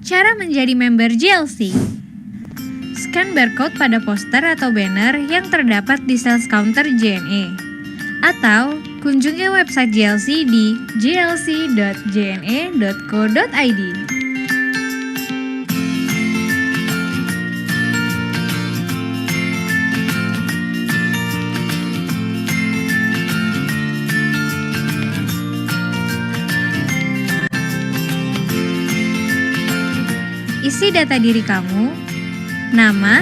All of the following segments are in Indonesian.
Cara menjadi member GLC. Scan barcode pada poster atau banner yang terdapat di sales counter JNE. Atau kunjungi website GLC di glc.jne.co.id. Isi data diri kamu, nama,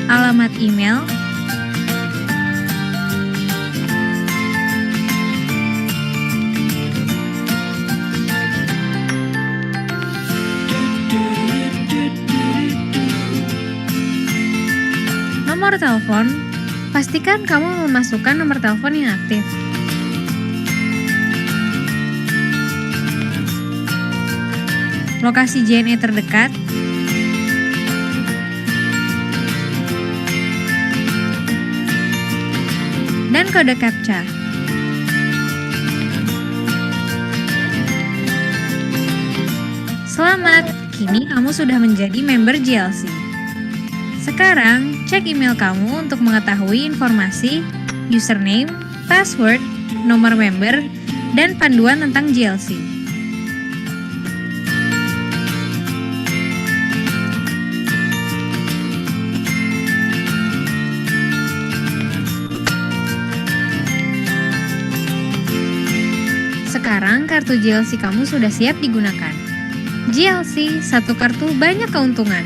alamat email, nomor telepon. Pastikan kamu memasukkan nomor telepon yang aktif. Lokasi JNE terdekat, dan kode CAPTCHA. Selamat, kini kamu sudah menjadi member GLC. Sekarang, cek email kamu untuk mengetahui informasi, username, password, nomor member, dan panduan tentang GLC. Sekarang kartu GLC kamu sudah siap digunakan. GLC, satu kartu banyak keuntungan.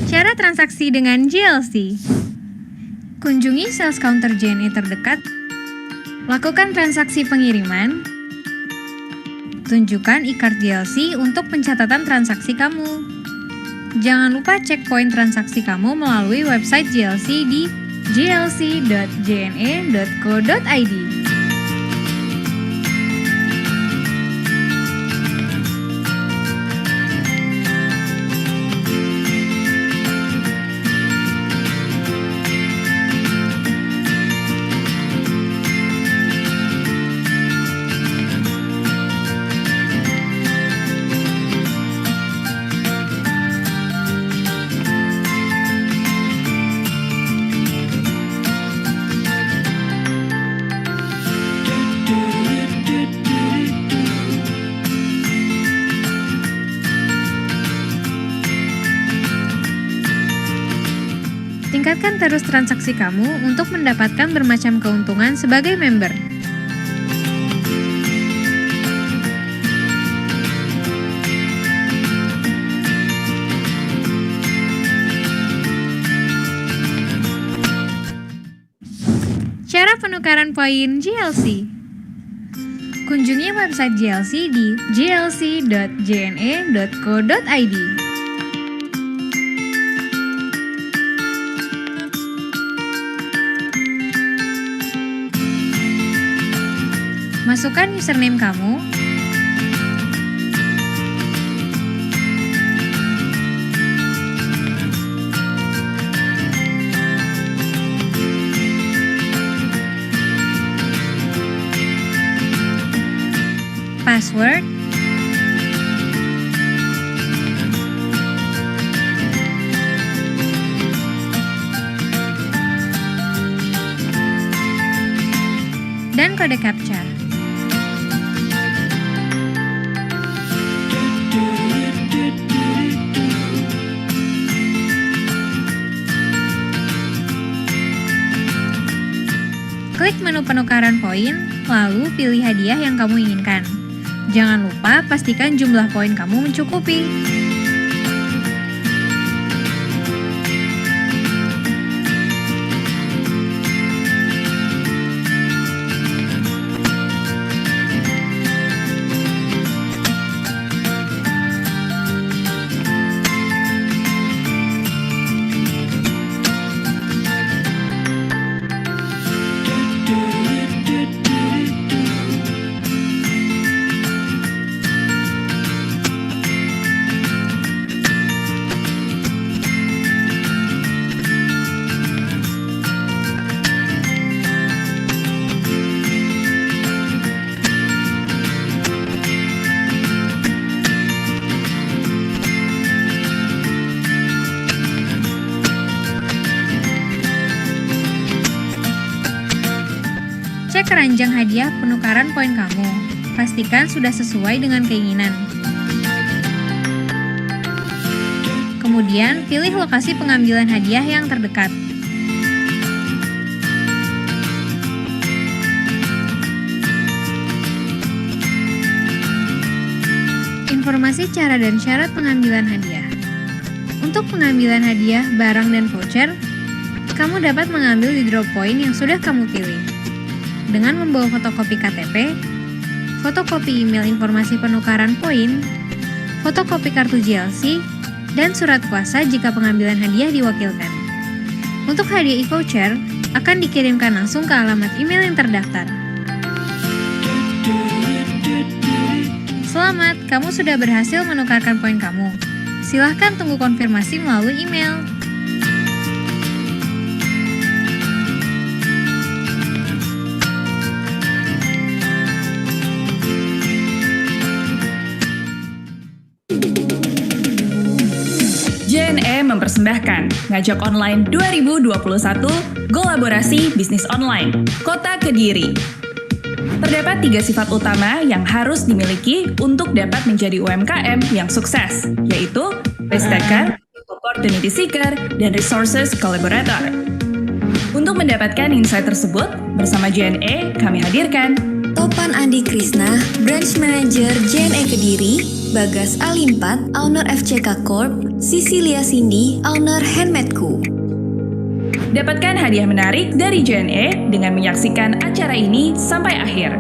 Cara transaksi dengan GLC. Kunjungi sales counter JNE terdekat. Lakukan transaksi pengiriman. Tunjukkan e-card GLC untuk pencatatan transaksi kamu. Jangan lupa cek poin transaksi kamu melalui website GLC di glc.jne.co.id. Tingkatkan terus transaksi kamu untuk mendapatkan bermacam keuntungan sebagai member. Cara penukaran poin GLC. Kunjungi website GLC di glc.jne.co.id. Masukkan username kamu, password, dan kode CAPTCHA. Klik menu penukaran poin, lalu pilih hadiah yang kamu inginkan. Jangan lupa pastikan jumlah poin kamu mencukupi. keranjang hadiah penukaran poin kamu. Pastikan sudah sesuai dengan keinginan. Kemudian, pilih lokasi pengambilan hadiah yang terdekat. Informasi cara dan syarat pengambilan hadiah. Untuk pengambilan hadiah, barang, dan voucher, kamu dapat mengambil di drop point yang sudah kamu pilih. Dengan membawa fotokopi KTP, fotokopi email informasi penukaran poin, fotokopi kartu JLC, dan surat kuasa jika pengambilan hadiah diwakilkan. Untuk hadiah e-voucher, akan dikirimkan langsung ke alamat email yang terdaftar. Selamat, kamu sudah berhasil menukarkan poin kamu. Silahkan tunggu konfirmasi melalui email. JNE mempersembahkan Ngajak Online 2021 Kolaborasi Bisnis Online Kota Kediri. Terdapat 3 sifat utama yang harus dimiliki untuk dapat menjadi UMKM yang sukses, yaitu risk taker, opportunity seeker, dan resources collaborator. Untuk mendapatkan insight tersebut, bersama JNE kami hadirkan Topan Andi Krisna, Branch Manager JNE Kediri, Bagas Alimpat, Owner FCK Corp, Sisilia Cindy, Owner Handmadeku. Dapatkan hadiah menarik dari JNE dengan menyaksikan acara ini sampai akhir.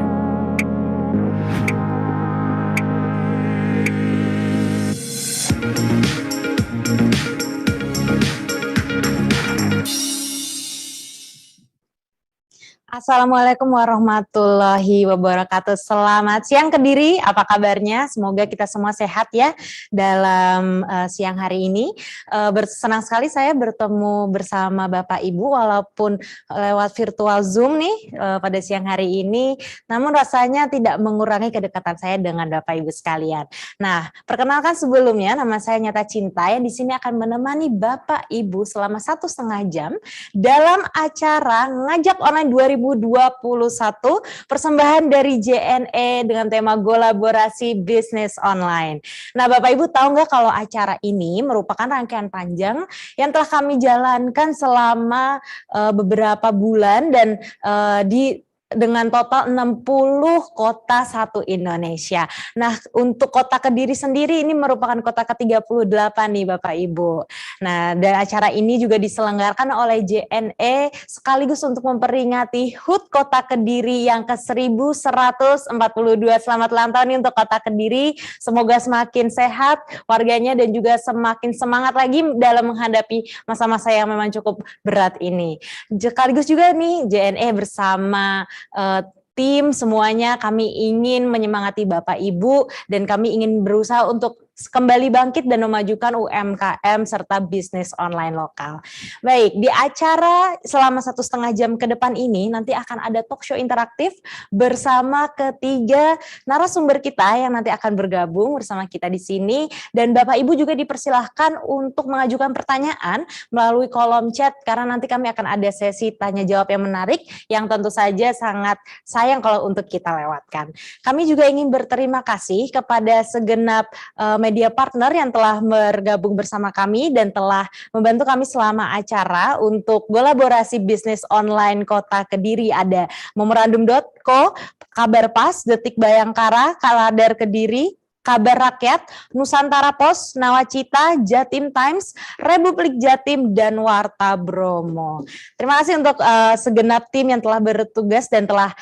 Assalamualaikum warahmatullahi wabarakatuh. Selamat siang Kediri, apa kabarnya? Semoga kita semua sehat ya dalam siang hari ini. Senang sekali saya bertemu bersama Bapak Ibu walaupun lewat virtual Zoom nih pada siang hari ini. Namun rasanya tidak mengurangi kedekatan saya dengan Bapak Ibu sekalian. Nah, perkenalkan sebelumnya nama saya Nyata Cinta yang di sini akan menemani Bapak Ibu selama 1,5 jam dalam acara Ngajak Online 2021 persembahan dari JNE dengan tema kolaborasi bisnis online. Nah, Bapak Ibu tahu nggak kalau acara ini merupakan rangkaian panjang yang telah kami jalankan selama beberapa bulan dan dengan total 60 kota satu Indonesia. Nah, untuk kota Kediri sendiri ini merupakan kota ke-38 nih Bapak Ibu. Nah, dan acara ini juga diselenggarakan oleh JNE sekaligus untuk memperingati HUT Kota Kediri yang ke-1142. Selamat ulang tahun nih untuk kota Kediri. Semoga semakin sehat warganya dan juga semakin semangat lagi dalam menghadapi masa-masa yang memang cukup berat ini. Sekaligus juga nih JNE bersama tim semuanya kami ingin menyemangati Bapak Ibu dan kami ingin berusaha untuk kembali bangkit dan memajukan UMKM serta bisnis online lokal. Baik, di acara selama 1,5 jam ke depan ini nanti akan ada talk show interaktif bersama ketiga narasumber kita yang nanti akan bergabung bersama kita di sini, dan Bapak Ibu juga dipersilahkan untuk mengajukan pertanyaan melalui kolom chat karena nanti kami akan ada sesi tanya jawab yang menarik yang tentu saja sangat sayang kalau untuk kita lewatkan. Kami juga ingin berterima kasih kepada segenap media partner yang telah bergabung bersama kami dan telah membantu kami selama acara untuk kolaborasi bisnis online Kota Kediri. Ada Memorandum.co, Kabar Pas, Detik Bayangkara, Kaladar Kediri, Kabar Rakyat, Nusantara Pos, Nawacita, Jatim Times, Republik Jatim, dan Warta Bromo. Terima kasih untuk segenap tim yang telah bertugas dan telah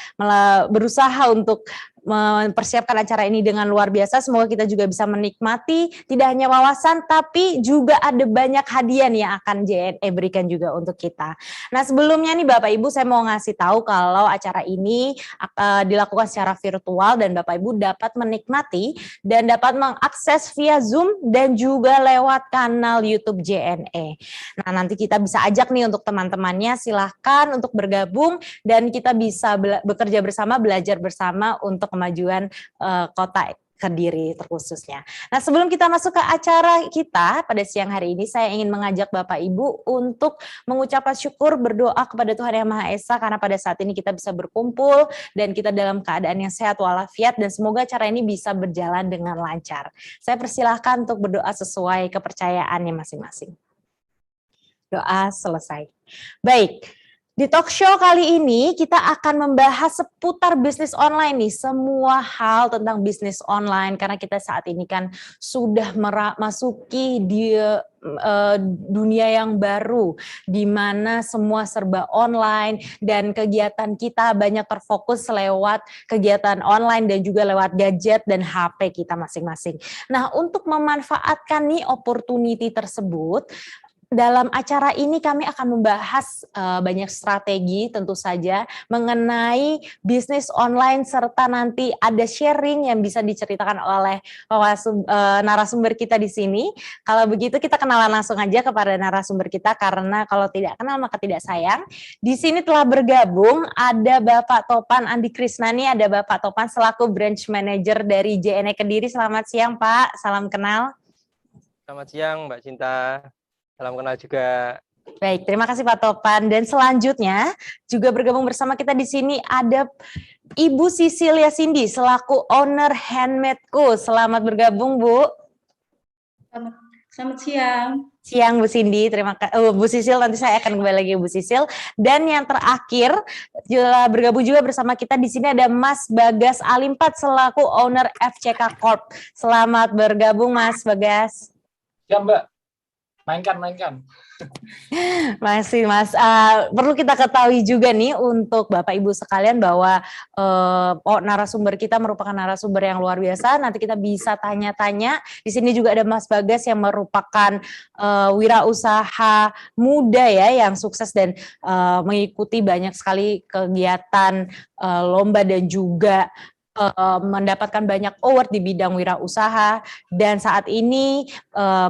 berusaha untuk mempersiapkan acara ini dengan luar biasa. Semoga kita juga bisa menikmati tidak hanya wawasan tapi juga ada banyak hadiah yang akan JNE berikan juga untuk kita. Nah, sebelumnya nih Bapak Ibu saya mau ngasih tahu kalau acara ini dilakukan secara virtual dan Bapak Ibu dapat menikmati dan dapat mengakses via Zoom dan juga lewat kanal YouTube JNE. Nah, nanti kita bisa ajak nih untuk teman-temannya, silahkan untuk bergabung dan kita bisa bekerja bersama, belajar bersama untuk kemajuan kota Kediri terkhususnya. Nah, sebelum kita masuk ke acara kita pada siang hari ini, saya ingin mengajak Bapak Ibu untuk mengucapkan syukur, berdoa kepada Tuhan Yang Maha Esa karena pada saat ini kita bisa berkumpul dan kita dalam keadaan yang sehat walafiat dan semoga acara ini bisa berjalan dengan lancar. Saya persilahkan untuk berdoa sesuai kepercayaannya masing-masing. Doa selesai. Baik. Di talk show kali ini kita akan membahas seputar bisnis online nih, semua hal tentang bisnis online karena kita saat ini kan sudah masuki di dunia yang baru di mana semua serba online dan kegiatan kita banyak terfokus lewat kegiatan online dan juga lewat gadget dan HP kita masing-masing. Nah, untuk memanfaatkan nih opportunity tersebut, dalam acara ini kami akan membahas banyak strategi tentu saja mengenai bisnis online serta nanti ada sharing yang bisa diceritakan oleh narasumber kita di sini. Kalau begitu kita kenalan langsung aja kepada narasumber kita karena kalau tidak kenal maka tidak sayang. Di sini telah bergabung ada Bapak Topan Andi Krisnani, ada Bapak Topan selaku branch manager dari JNE Kediri. Selamat siang Pak, salam kenal. Selamat siang Mbak Cinta. Salam kenal juga. Baik, terima kasih Pak Topan. Dan selanjutnya juga bergabung bersama kita di sini ada Ibu Sisilia Cindy selaku owner Handmadeku. Selamat bergabung Bu. Selamat siang. Siang Bu Cindy, terima kasih. Bu Sisil, nanti saya akan kembali lagi Bu Sisil. Dan yang terakhir juga bergabung juga bersama kita di sini ada Mas Bagas Alimpat selaku owner FCK Corp. Selamat bergabung Mas Bagas. Ya Mbak. Mainkan. Masih Mas, perlu kita ketahui juga nih untuk Bapak Ibu sekalian bahwa narasumber kita merupakan narasumber yang luar biasa. Nanti kita bisa tanya-tanya. Di sini juga ada Mas Bagas yang merupakan wirausaha muda ya yang sukses dan mengikuti banyak sekali kegiatan lomba dan juga mendapatkan banyak award di bidang wirausaha dan saat ini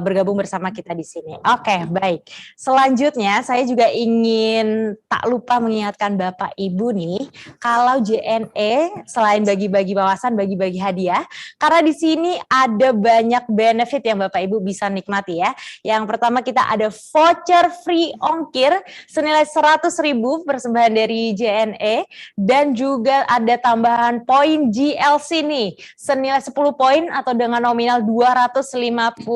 bergabung bersama kita di sini. Oke, baik. Selanjutnya saya juga ingin tak lupa mengingatkan Bapak Ibu nih, kalau JNE selain bagi-bagi wawasan, bagi-bagi hadiah, karena di sini ada banyak benefit yang Bapak Ibu bisa nikmati ya. Yang pertama kita ada voucher free ongkir senilai 100.000 persembahan dari JNE dan juga ada tambahan poin GLC nih senilai 10 poin atau dengan nominal Rp250.000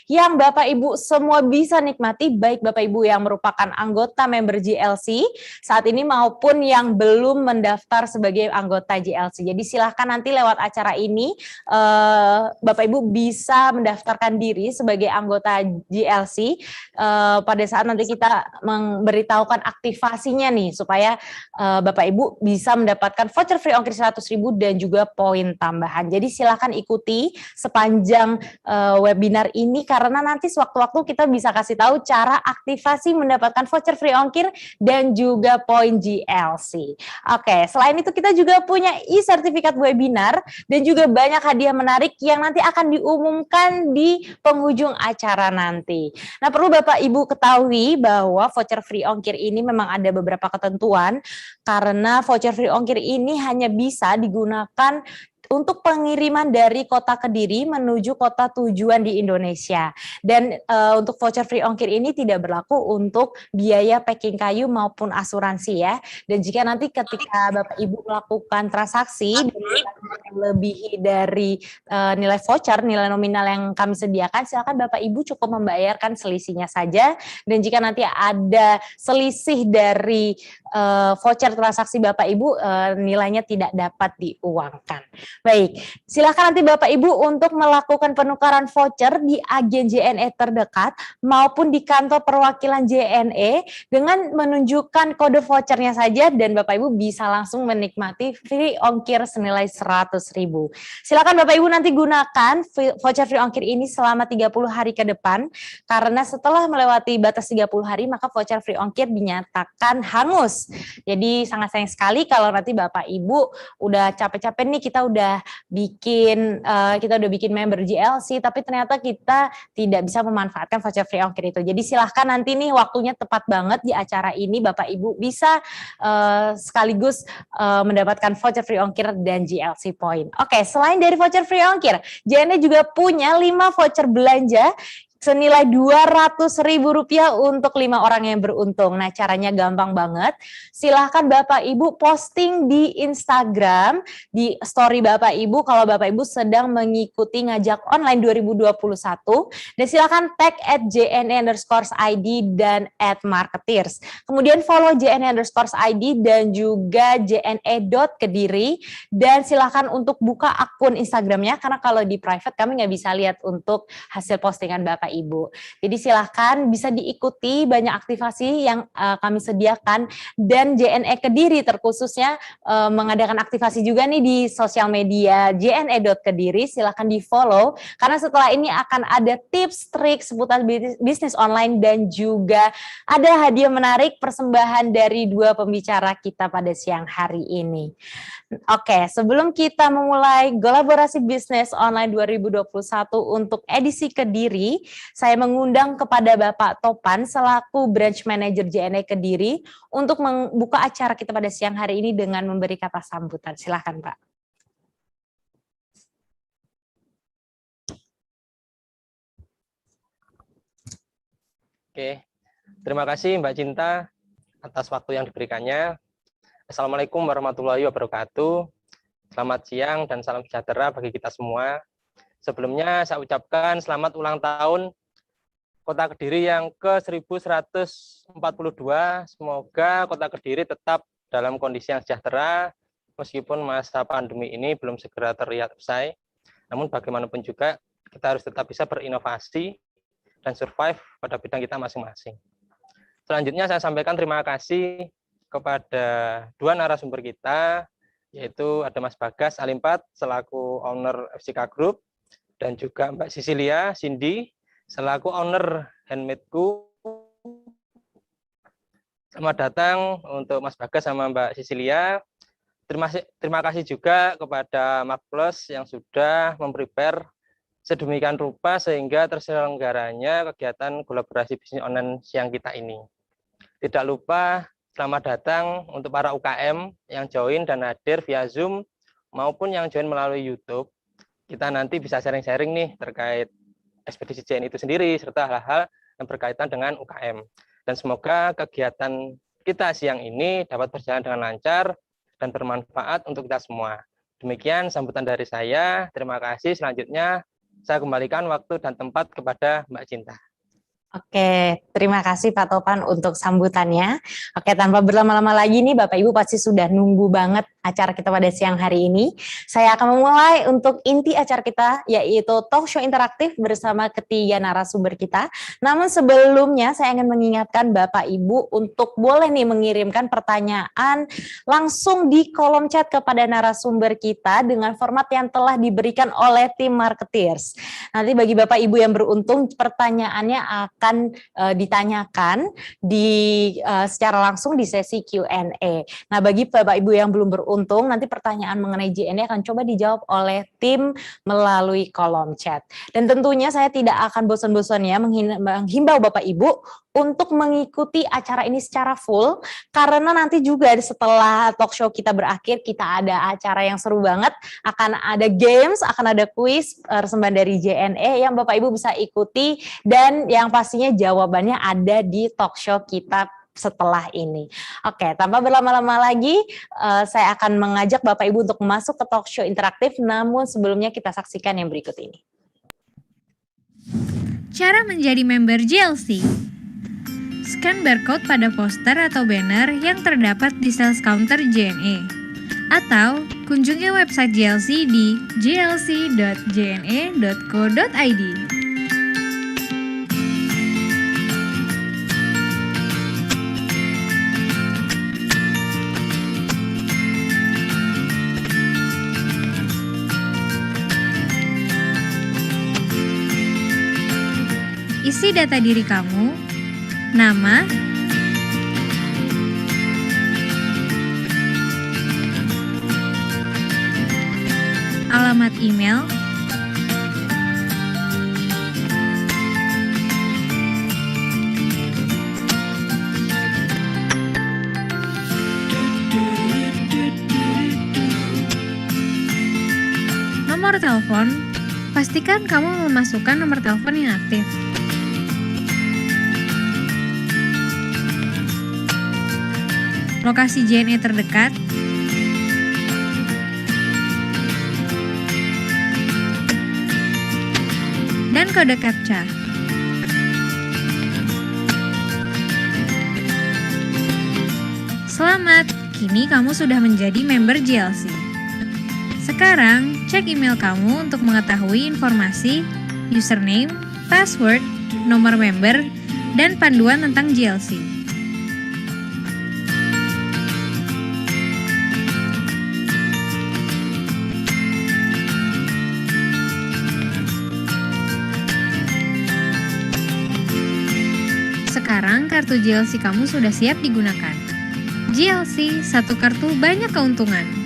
yang Bapak Ibu semua bisa nikmati baik Bapak Ibu yang merupakan anggota member GLC saat ini maupun yang belum mendaftar sebagai anggota GLC. Jadi silahkan nanti lewat acara ini Bapak Ibu bisa mendaftarkan diri sebagai anggota GLC pada saat nanti kita memberitahukan aktivasinya nih supaya Bapak Ibu bisa mendapatkan voucher free ongkir 100.000 dan juga poin tambahan. Jadi silakan ikuti sepanjang webinar ini karena nanti sewaktu-waktu kita bisa kasih tahu cara aktivasi mendapatkan voucher free ongkir dan juga poin GLC. Oke, selain itu kita juga punya e-sertifikat webinar dan juga banyak hadiah menarik yang nanti akan diumumkan di penghujung acara nanti. Nah, perlu Bapak Ibu ketahui bahwa voucher free ongkir ini memang ada beberapa ketentuan karena voucher free ongkir ini hanya bisa digunakan untuk pengiriman dari kota Kediri menuju kota tujuan di Indonesia. Dan untuk voucher free ongkir ini tidak berlaku untuk biaya packing kayu maupun asuransi ya. Dan jika nanti ketika Bapak Ibu melakukan transaksi lebih dari nilai voucher, nilai nominal yang kami sediakan, silakan Bapak Ibu cukup membayarkan selisihnya saja. Dan jika nanti ada selisih dari voucher transaksi Bapak Ibu, nilainya tidak dapat diuangkan. Baik, silakan nanti Bapak Ibu untuk melakukan penukaran voucher di agen JNE terdekat maupun di kantor perwakilan JNE dengan menunjukkan kode vouchernya saja dan Bapak Ibu bisa langsung menikmati free ongkir senilai 100.000. Silakan Bapak Ibu nanti gunakan voucher free ongkir ini selama 30 hari ke depan karena setelah melewati batas 30 hari maka voucher free ongkir dinyatakan hangus Agustus. Jadi sangat sayang sekali kalau nanti Bapak Ibu udah capek-capek nih kita udah bikin member GLC, tapi ternyata kita tidak bisa memanfaatkan voucher free ongkir itu. Jadi silahkan nanti nih waktunya tepat banget di acara ini Bapak Ibu bisa sekaligus mendapatkan voucher free ongkir dan GLC point. Oke, selain dari voucher free ongkir, JNE juga punya 5 voucher belanja senilai Rp200.000 untuk 5 orang yang beruntung. Nah, caranya gampang banget. Silahkan Bapak Ibu posting di Instagram, di story Bapak Ibu kalau Bapak Ibu sedang mengikuti ngajak online 2021. Dan silahkan tag @jne_id dan @marketeers. Kemudian follow jne_id dan juga jne.kediri. Dan silahkan untuk buka akun Instagramnya, karena kalau di private kami nggak bisa lihat untuk hasil postingan Bapak Ibu. Jadi silahkan bisa diikuti banyak aktivasi yang kami sediakan, dan JNE Kediri terkhususnya mengadakan aktivasi juga nih di sosial media jne.kediri. Silahkan di follow karena setelah ini akan ada tips trik seputar bisnis online dan juga ada hadiah menarik persembahan dari 2 pembicara kita pada siang hari ini. Oke, sebelum kita memulai kolaborasi bisnis online 2021 untuk edisi Kediri, saya mengundang kepada Bapak Topan selaku Branch Manager JNE Kediri untuk membuka acara kita pada siang hari ini dengan memberi kata sambutan. Silakan, Pak. Oke, terima kasih Mbak Cinta atas waktu yang diberikannya. Assalamualaikum warahmatullahi wabarakatuh. Selamat siang dan salam sejahtera bagi kita semua. Sebelumnya saya ucapkan selamat ulang tahun Kota Kediri yang ke-1142. Semoga Kota Kediri tetap dalam kondisi yang sejahtera meskipun masa pandemi ini belum segera terlihat usai. Namun bagaimanapun juga kita harus tetap bisa berinovasi dan survive pada bidang kita masing-masing. Selanjutnya saya sampaikan terima kasih kepada 2 narasumber kita, yaitu ada Mas Bagas Alimpat selaku owner FCK Group dan juga Mbak Sisilia Cindy selaku owner Handmadeku. Selamat datang untuk Mas Bagas sama Mbak Sisilia. Terima kasih juga kepada Mark Plus yang sudah memprepare sedemikian rupa sehingga terselenggaranya kegiatan kolaborasi bisnis online siang kita ini. Tidak lupa selamat datang untuk para UKM yang join dan hadir via Zoom maupun yang join melalui YouTube. Kita nanti bisa sharing-sharing nih terkait ekspedisi JNE itu sendiri serta hal-hal yang berkaitan dengan UKM. Dan semoga kegiatan kita siang ini dapat berjalan dengan lancar dan bermanfaat untuk kita semua. Demikian sambutan dari saya. Terima kasih. Selanjutnya saya kembalikan waktu dan tempat kepada Mbak Cinta. Oke, terima kasih Pak Topan untuk sambutannya. Oke, tanpa berlama-lama lagi nih Bapak Ibu pasti sudah nunggu banget acara kita pada siang hari ini. Saya akan memulai untuk inti acara kita, yaitu talk show interaktif bersama ketiga narasumber kita. Namun sebelumnya saya ingin mengingatkan Bapak Ibu untuk boleh nih mengirimkan pertanyaan langsung di kolom chat kepada narasumber kita dengan format yang telah diberikan oleh tim marketeers. Nanti bagi Bapak Ibu yang beruntung pertanyaannya akan ditanyakan secara langsung di sesi Q&A. Nah, bagi Bapak Ibu yang belum beruntung, nanti pertanyaan mengenai JNE akan coba dijawab oleh tim melalui kolom chat. Dan tentunya saya tidak akan bosan-bosannya menghimbau Bapak Ibu untuk mengikuti acara ini secara full, karena nanti juga setelah talk show kita berakhir, kita ada acara yang seru banget, akan ada games, akan ada kuis persembahan dari JNE yang Bapak Ibu bisa ikuti, dan yang pastinya jawabannya ada di talk show kita setelah ini. Oke, tanpa berlama-lama lagi, saya akan mengajak Bapak Ibu untuk masuk ke talk show interaktif, namun sebelumnya kita saksikan yang berikut ini. Cara menjadi member GLC. Scan barcode pada poster atau banner yang terdapat di sales counter JNE. Atau kunjungi website GLC di glc.jne.co.id. Isi data diri kamu, nama, alamat email, nomor telepon. Pastikan kamu memasukkan nomor telepon yang aktif. Lokasi JNE terdekat, dan kode CAPTCHA. Selamat, kini kamu sudah menjadi member JLC. Sekarang, cek email kamu untuk mengetahui informasi, username, password, nomor member, dan panduan tentang JLC. Sekarang kartu JLC kamu sudah siap digunakan. JLC, satu kartu banyak keuntungan.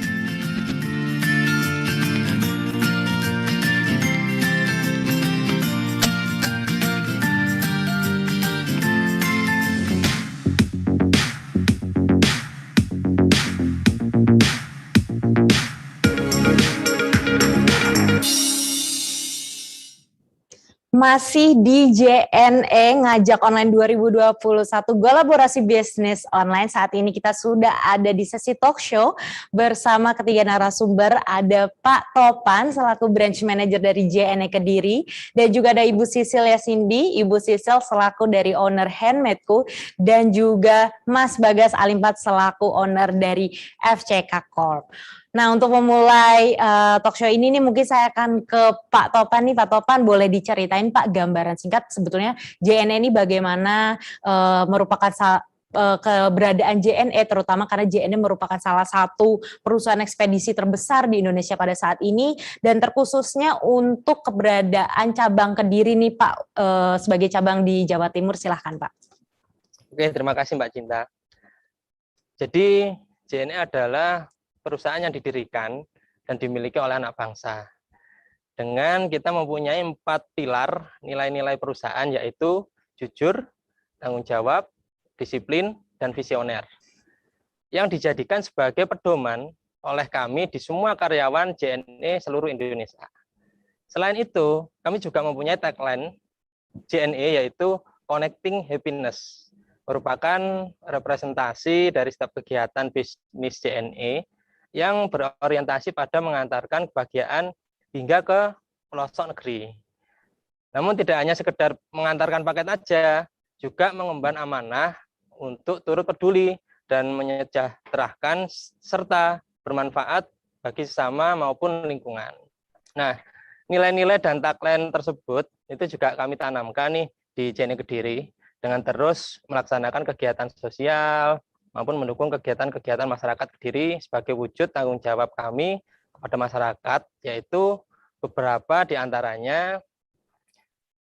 Masih di JNE Ngajak Online 2021 Kolaborasi Bisnis Online. Saat ini kita sudah ada di sesi talk show bersama ketiga narasumber. Ada Pak Topan selaku Branch Manager dari JNE Kediri, dan juga ada Ibu Sisil Cindy, Ibu Sisil selaku dari owner Handmadeku, dan juga Mas Bagas Alimpat selaku owner dari FCK Corp. Nah, untuk memulai talk show ini nih mungkin saya akan ke Pak Topan nih. Pak Topan, boleh diceritain Pak gambaran singkat sebetulnya JNE ini bagaimana merupakan keberadaan JNE, terutama karena JNE merupakan salah satu perusahaan ekspedisi terbesar di Indonesia pada saat ini, dan terkhususnya untuk keberadaan cabang Kediri nih Pak, sebagai cabang di Jawa Timur. Silahkan Pak. Oke, terima kasih Mbak Cinta. Jadi JNE adalah perusahaan yang didirikan dan dimiliki oleh anak bangsa. Dengan kita mempunyai 4 pilar nilai-nilai perusahaan, yaitu jujur, tanggung jawab, disiplin, dan visioner, yang dijadikan sebagai pedoman oleh kami di semua karyawan JNE seluruh Indonesia. Selain itu, kami juga mempunyai tagline JNE, yaitu Connecting Happiness, merupakan representasi dari setiap kegiatan bisnis JNE yang berorientasi pada mengantarkan kebahagiaan hingga ke pelosok negeri. Namun tidak hanya sekedar mengantarkan paket aja, juga mengemban amanah untuk turut peduli dan menyejahterakan serta bermanfaat bagi sesama maupun lingkungan. Nah, nilai-nilai dan tagline tersebut itu juga kami tanamkan nih di JNE Kediri dengan terus melaksanakan kegiatan sosial maupun mendukung kegiatan-kegiatan masyarakat Kediri sebagai wujud tanggung jawab kami kepada masyarakat, yaitu beberapa di antaranya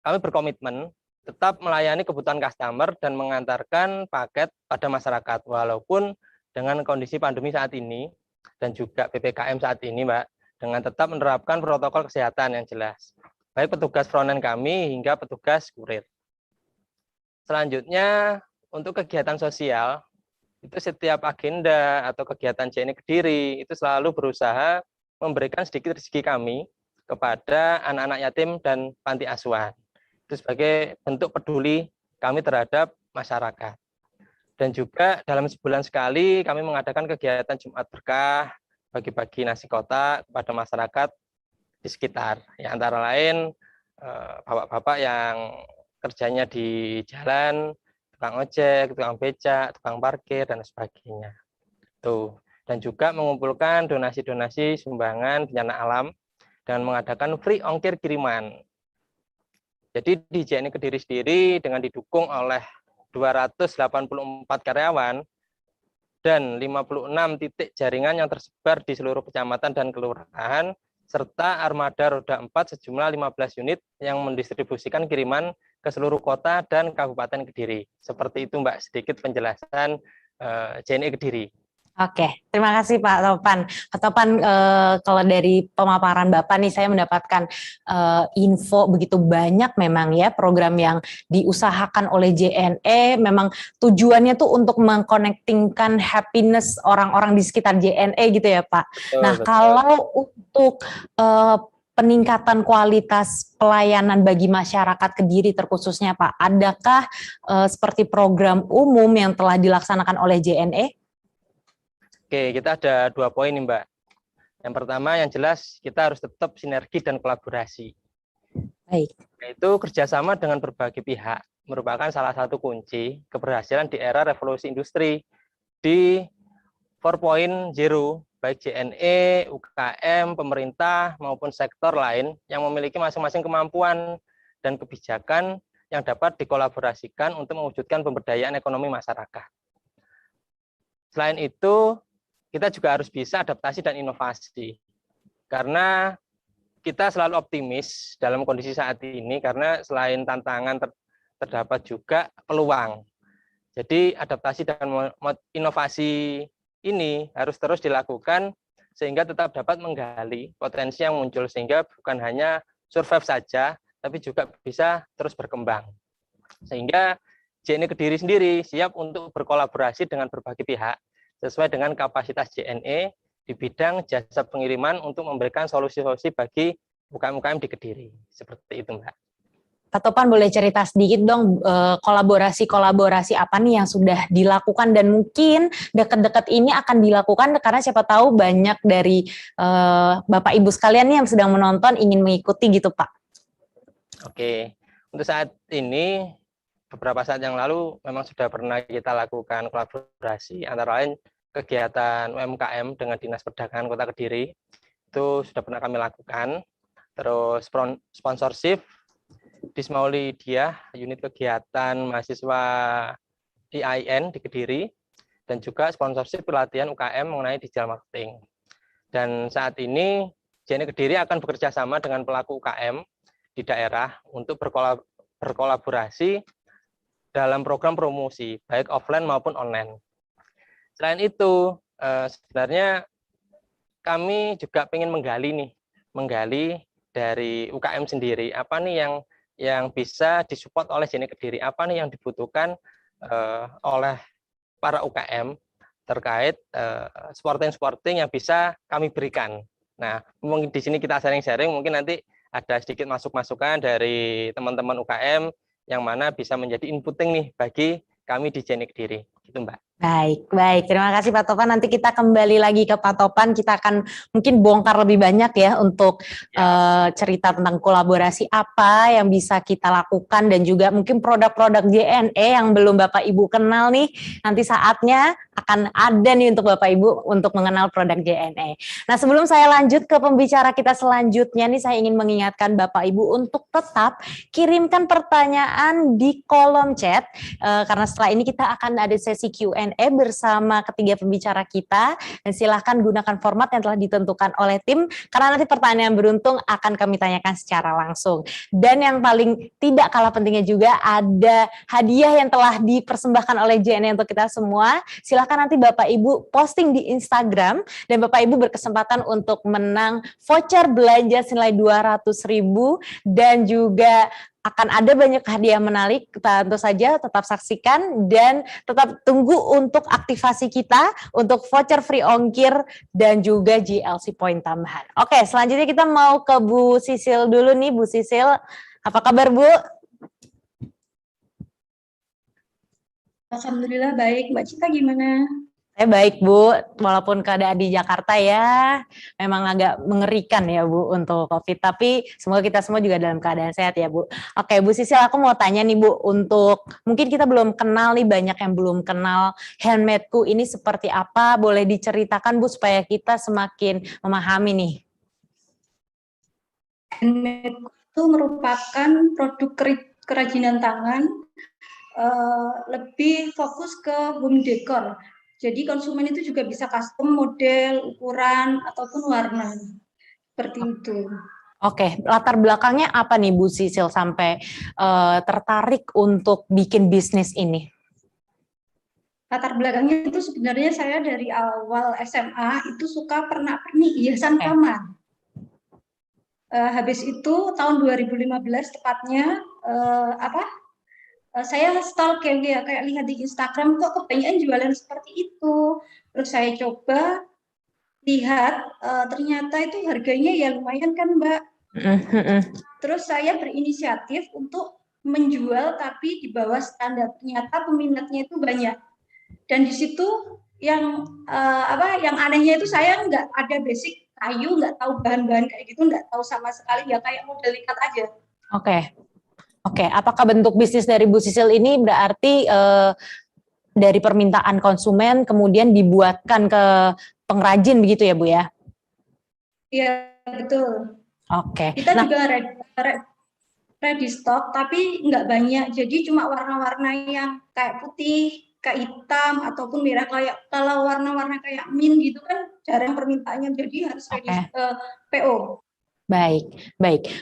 kami berkomitmen tetap melayani kebutuhan customer dan mengantarkan paket pada masyarakat, walaupun dengan kondisi pandemi saat ini dan juga PPKM saat ini, Mbak, dengan tetap menerapkan protokol kesehatan yang jelas, baik petugas frontend kami hingga petugas kurir. Selanjutnya, untuk kegiatan sosial, itu setiap agenda atau kegiatan JNE Kediri itu selalu berusaha memberikan sedikit rezeki kami kepada anak-anak yatim dan panti asuhan. Itu sebagai bentuk peduli kami terhadap masyarakat. Dan juga dalam sebulan sekali kami mengadakan kegiatan Jumat Berkah, bagi-bagi nasi kotak kepada masyarakat di sekitar. Ya, antara lain bapak-bapak yang kerjanya di jalan, tukang ojek, tukang becak, tukang parkir, dan sebagainya. Tuh. Dan juga mengumpulkan donasi-donasi sumbangan bencana alam dengan mengadakan free ongkir kiriman. Jadi di JNE Kediri sendiri dengan didukung oleh 284 karyawan dan 56 titik jaringan yang tersebar di seluruh kecamatan dan kelurahan, serta armada roda 4 sejumlah 15 unit yang mendistribusikan kiriman ke seluruh kota dan kabupaten Kediri. Seperti itu Mbak, sedikit penjelasan JNE Kediri. Oke, terima kasih Pak Topan. Pak Topan, kalau dari pemaparan Bapak nih saya mendapatkan info begitu banyak memang ya program yang diusahakan oleh JNE, memang tujuannya tuh untuk mengkonektingkan happiness orang-orang di sekitar JNE gitu ya Pak. Nah, Betul. kalau untuk peningkatan kualitas pelayanan bagi masyarakat Kediri terkhususnya Pak, adakah seperti program umum yang telah dilaksanakan oleh JNE? Oke, kita ada 2 poin nih Mbak. Yang pertama yang jelas kita harus tetap sinergi dan kolaborasi. Baik. Yaitu kerjasama dengan berbagai pihak merupakan salah satu kunci keberhasilan di era revolusi industri di 4.0, baik JNE, UKM, pemerintah maupun sektor lain yang memiliki masing-masing kemampuan dan kebijakan yang dapat dikolaborasikan untuk mewujudkan pemberdayaan ekonomi masyarakat. Selain itu, kita juga harus bisa adaptasi dan inovasi. Karena kita selalu optimis dalam kondisi saat ini, karena selain tantangan terdapat juga peluang. Jadi adaptasi dan inovasi ini harus terus dilakukan sehingga tetap dapat menggali potensi yang muncul, sehingga bukan hanya survive saja, tapi juga bisa terus berkembang. Sehingga JNE Kediri sendiri siap untuk berkolaborasi dengan berbagai pihak sesuai dengan kapasitas JNE di bidang jasa pengiriman untuk memberikan solusi-solusi bagi UKM-UKM di Kediri. Seperti itu, Mbak. Pak Topan boleh cerita sedikit dong kolaborasi-kolaborasi apa nih yang sudah dilakukan dan mungkin dekat-dekat ini akan dilakukan karena siapa tahu banyak dari Bapak Ibu sekalian nih yang sedang menonton ingin mengikuti gitu Pak. Oke, untuk saat ini beberapa saat yang lalu memang sudah pernah kita lakukan kolaborasi antara lain kegiatan UMKM dengan Dinas Perdagangan Kota Kediri, itu sudah pernah kami lakukan. Terus sponsorship Dismauli Dia, unit kegiatan mahasiswa IAIN di Kediri, dan juga sponsorship pelatihan UKM mengenai digital marketing. Dan saat ini JNE Kediri akan bekerja sama dengan pelaku UKM di daerah untuk berkolaborasi dalam program promosi, baik offline maupun online. Selain itu, sebenarnya kami juga ingin menggali dari UKM sendiri, apa nih yang bisa disupport oleh JNE Kediri, apa nih yang dibutuhkan oleh para UKM terkait sporting yang bisa kami berikan. Nah, mungkin di sini kita sharing-sharing, mungkin nanti ada sedikit masukan dari teman-teman UKM yang mana bisa menjadi inputing nih bagi kami di JNE Kediri, gitu Mbak. Baik. Terima kasih Pak Topan. Nanti kita kembali lagi ke Pak Topan. Kita akan mungkin bongkar lebih banyak ya untuk cerita tentang kolaborasi apa yang bisa kita lakukan dan juga mungkin produk-produk JNE yang belum Bapak Ibu kenal nih. Nanti saatnya akan ada nih untuk Bapak Ibu untuk mengenal produk JNE. Nah, sebelum saya lanjut ke pembicara kita selanjutnya nih, saya ingin mengingatkan Bapak Ibu untuk tetap kirimkan pertanyaan di kolom chat karena setelah ini kita akan ada sesi Q&A bersama ketiga pembicara kita, dan silahkan gunakan format yang telah ditentukan oleh tim karena nanti pertanyaan beruntung akan kami tanyakan secara langsung. Dan yang paling tidak kalah pentingnya juga ada hadiah yang telah dipersembahkan oleh JNE untuk kita semua. Silahkan nanti Bapak Ibu posting di Instagram dan Bapak Ibu berkesempatan untuk menang voucher belanja senilai 200.000 dan juga akan ada banyak hadiah menarik. Tentu saja tetap saksikan dan tetap tunggu untuk aktivasi kita untuk voucher free ongkir dan juga GLC point tambahan. Oke, selanjutnya kita mau ke Bu Sisil dulu nih. Bu Sisil, apa kabar Bu? Alhamdulillah baik. Mbak Cita gimana? Saya baik Bu, walaupun keadaan di Jakarta ya memang agak mengerikan ya Bu untuk COVID, tapi semoga kita semua juga dalam keadaan sehat ya Bu. Oke Bu Sisil, aku mau tanya nih Bu, untuk mungkin kita belum kenal nih, banyak yang belum kenal Handmadeku ini seperti apa, boleh diceritakan Bu supaya kita semakin memahami nih. Handmadeku itu merupakan produk kerajinan tangan, lebih fokus ke home decor. Jadi konsumen itu juga bisa custom model, ukuran, ataupun warna. Seperti itu. Oke, latar belakangnya apa nih Bu Sisil sampai tertarik untuk bikin bisnis ini? Latar belakangnya itu sebenarnya saya dari awal SMA itu suka pernak-pernik hiasan kamar. Habis itu tahun 2015 tepatnya saya stalking ya, kayak lihat di Instagram kok kebanyakan jualan seperti itu. Terus saya coba lihat, ternyata itu harganya ya lumayan kan Mbak. Terus saya berinisiatif untuk menjual tapi di bawah standar. Ternyata peminatnya itu banyak. Dan di situ yang yang anehnya itu saya nggak ada basic kayu, nggak tahu bahan-bahan kayak gitu, nggak tahu sama sekali ya, kayak model ikat aja. Oke, apakah bentuk bisnis dari Bu Sisil ini berarti dari permintaan konsumen kemudian dibuatkan ke pengrajin begitu ya Bu ya? Iya, betul. Oke. Kita juga ready stock tapi nggak banyak, jadi cuma warna-warna yang kayak putih, kayak hitam ataupun merah. Kayak kalau warna-warna kayak mint gitu kan jarang permintaannya, jadi harus ready PO. Baik.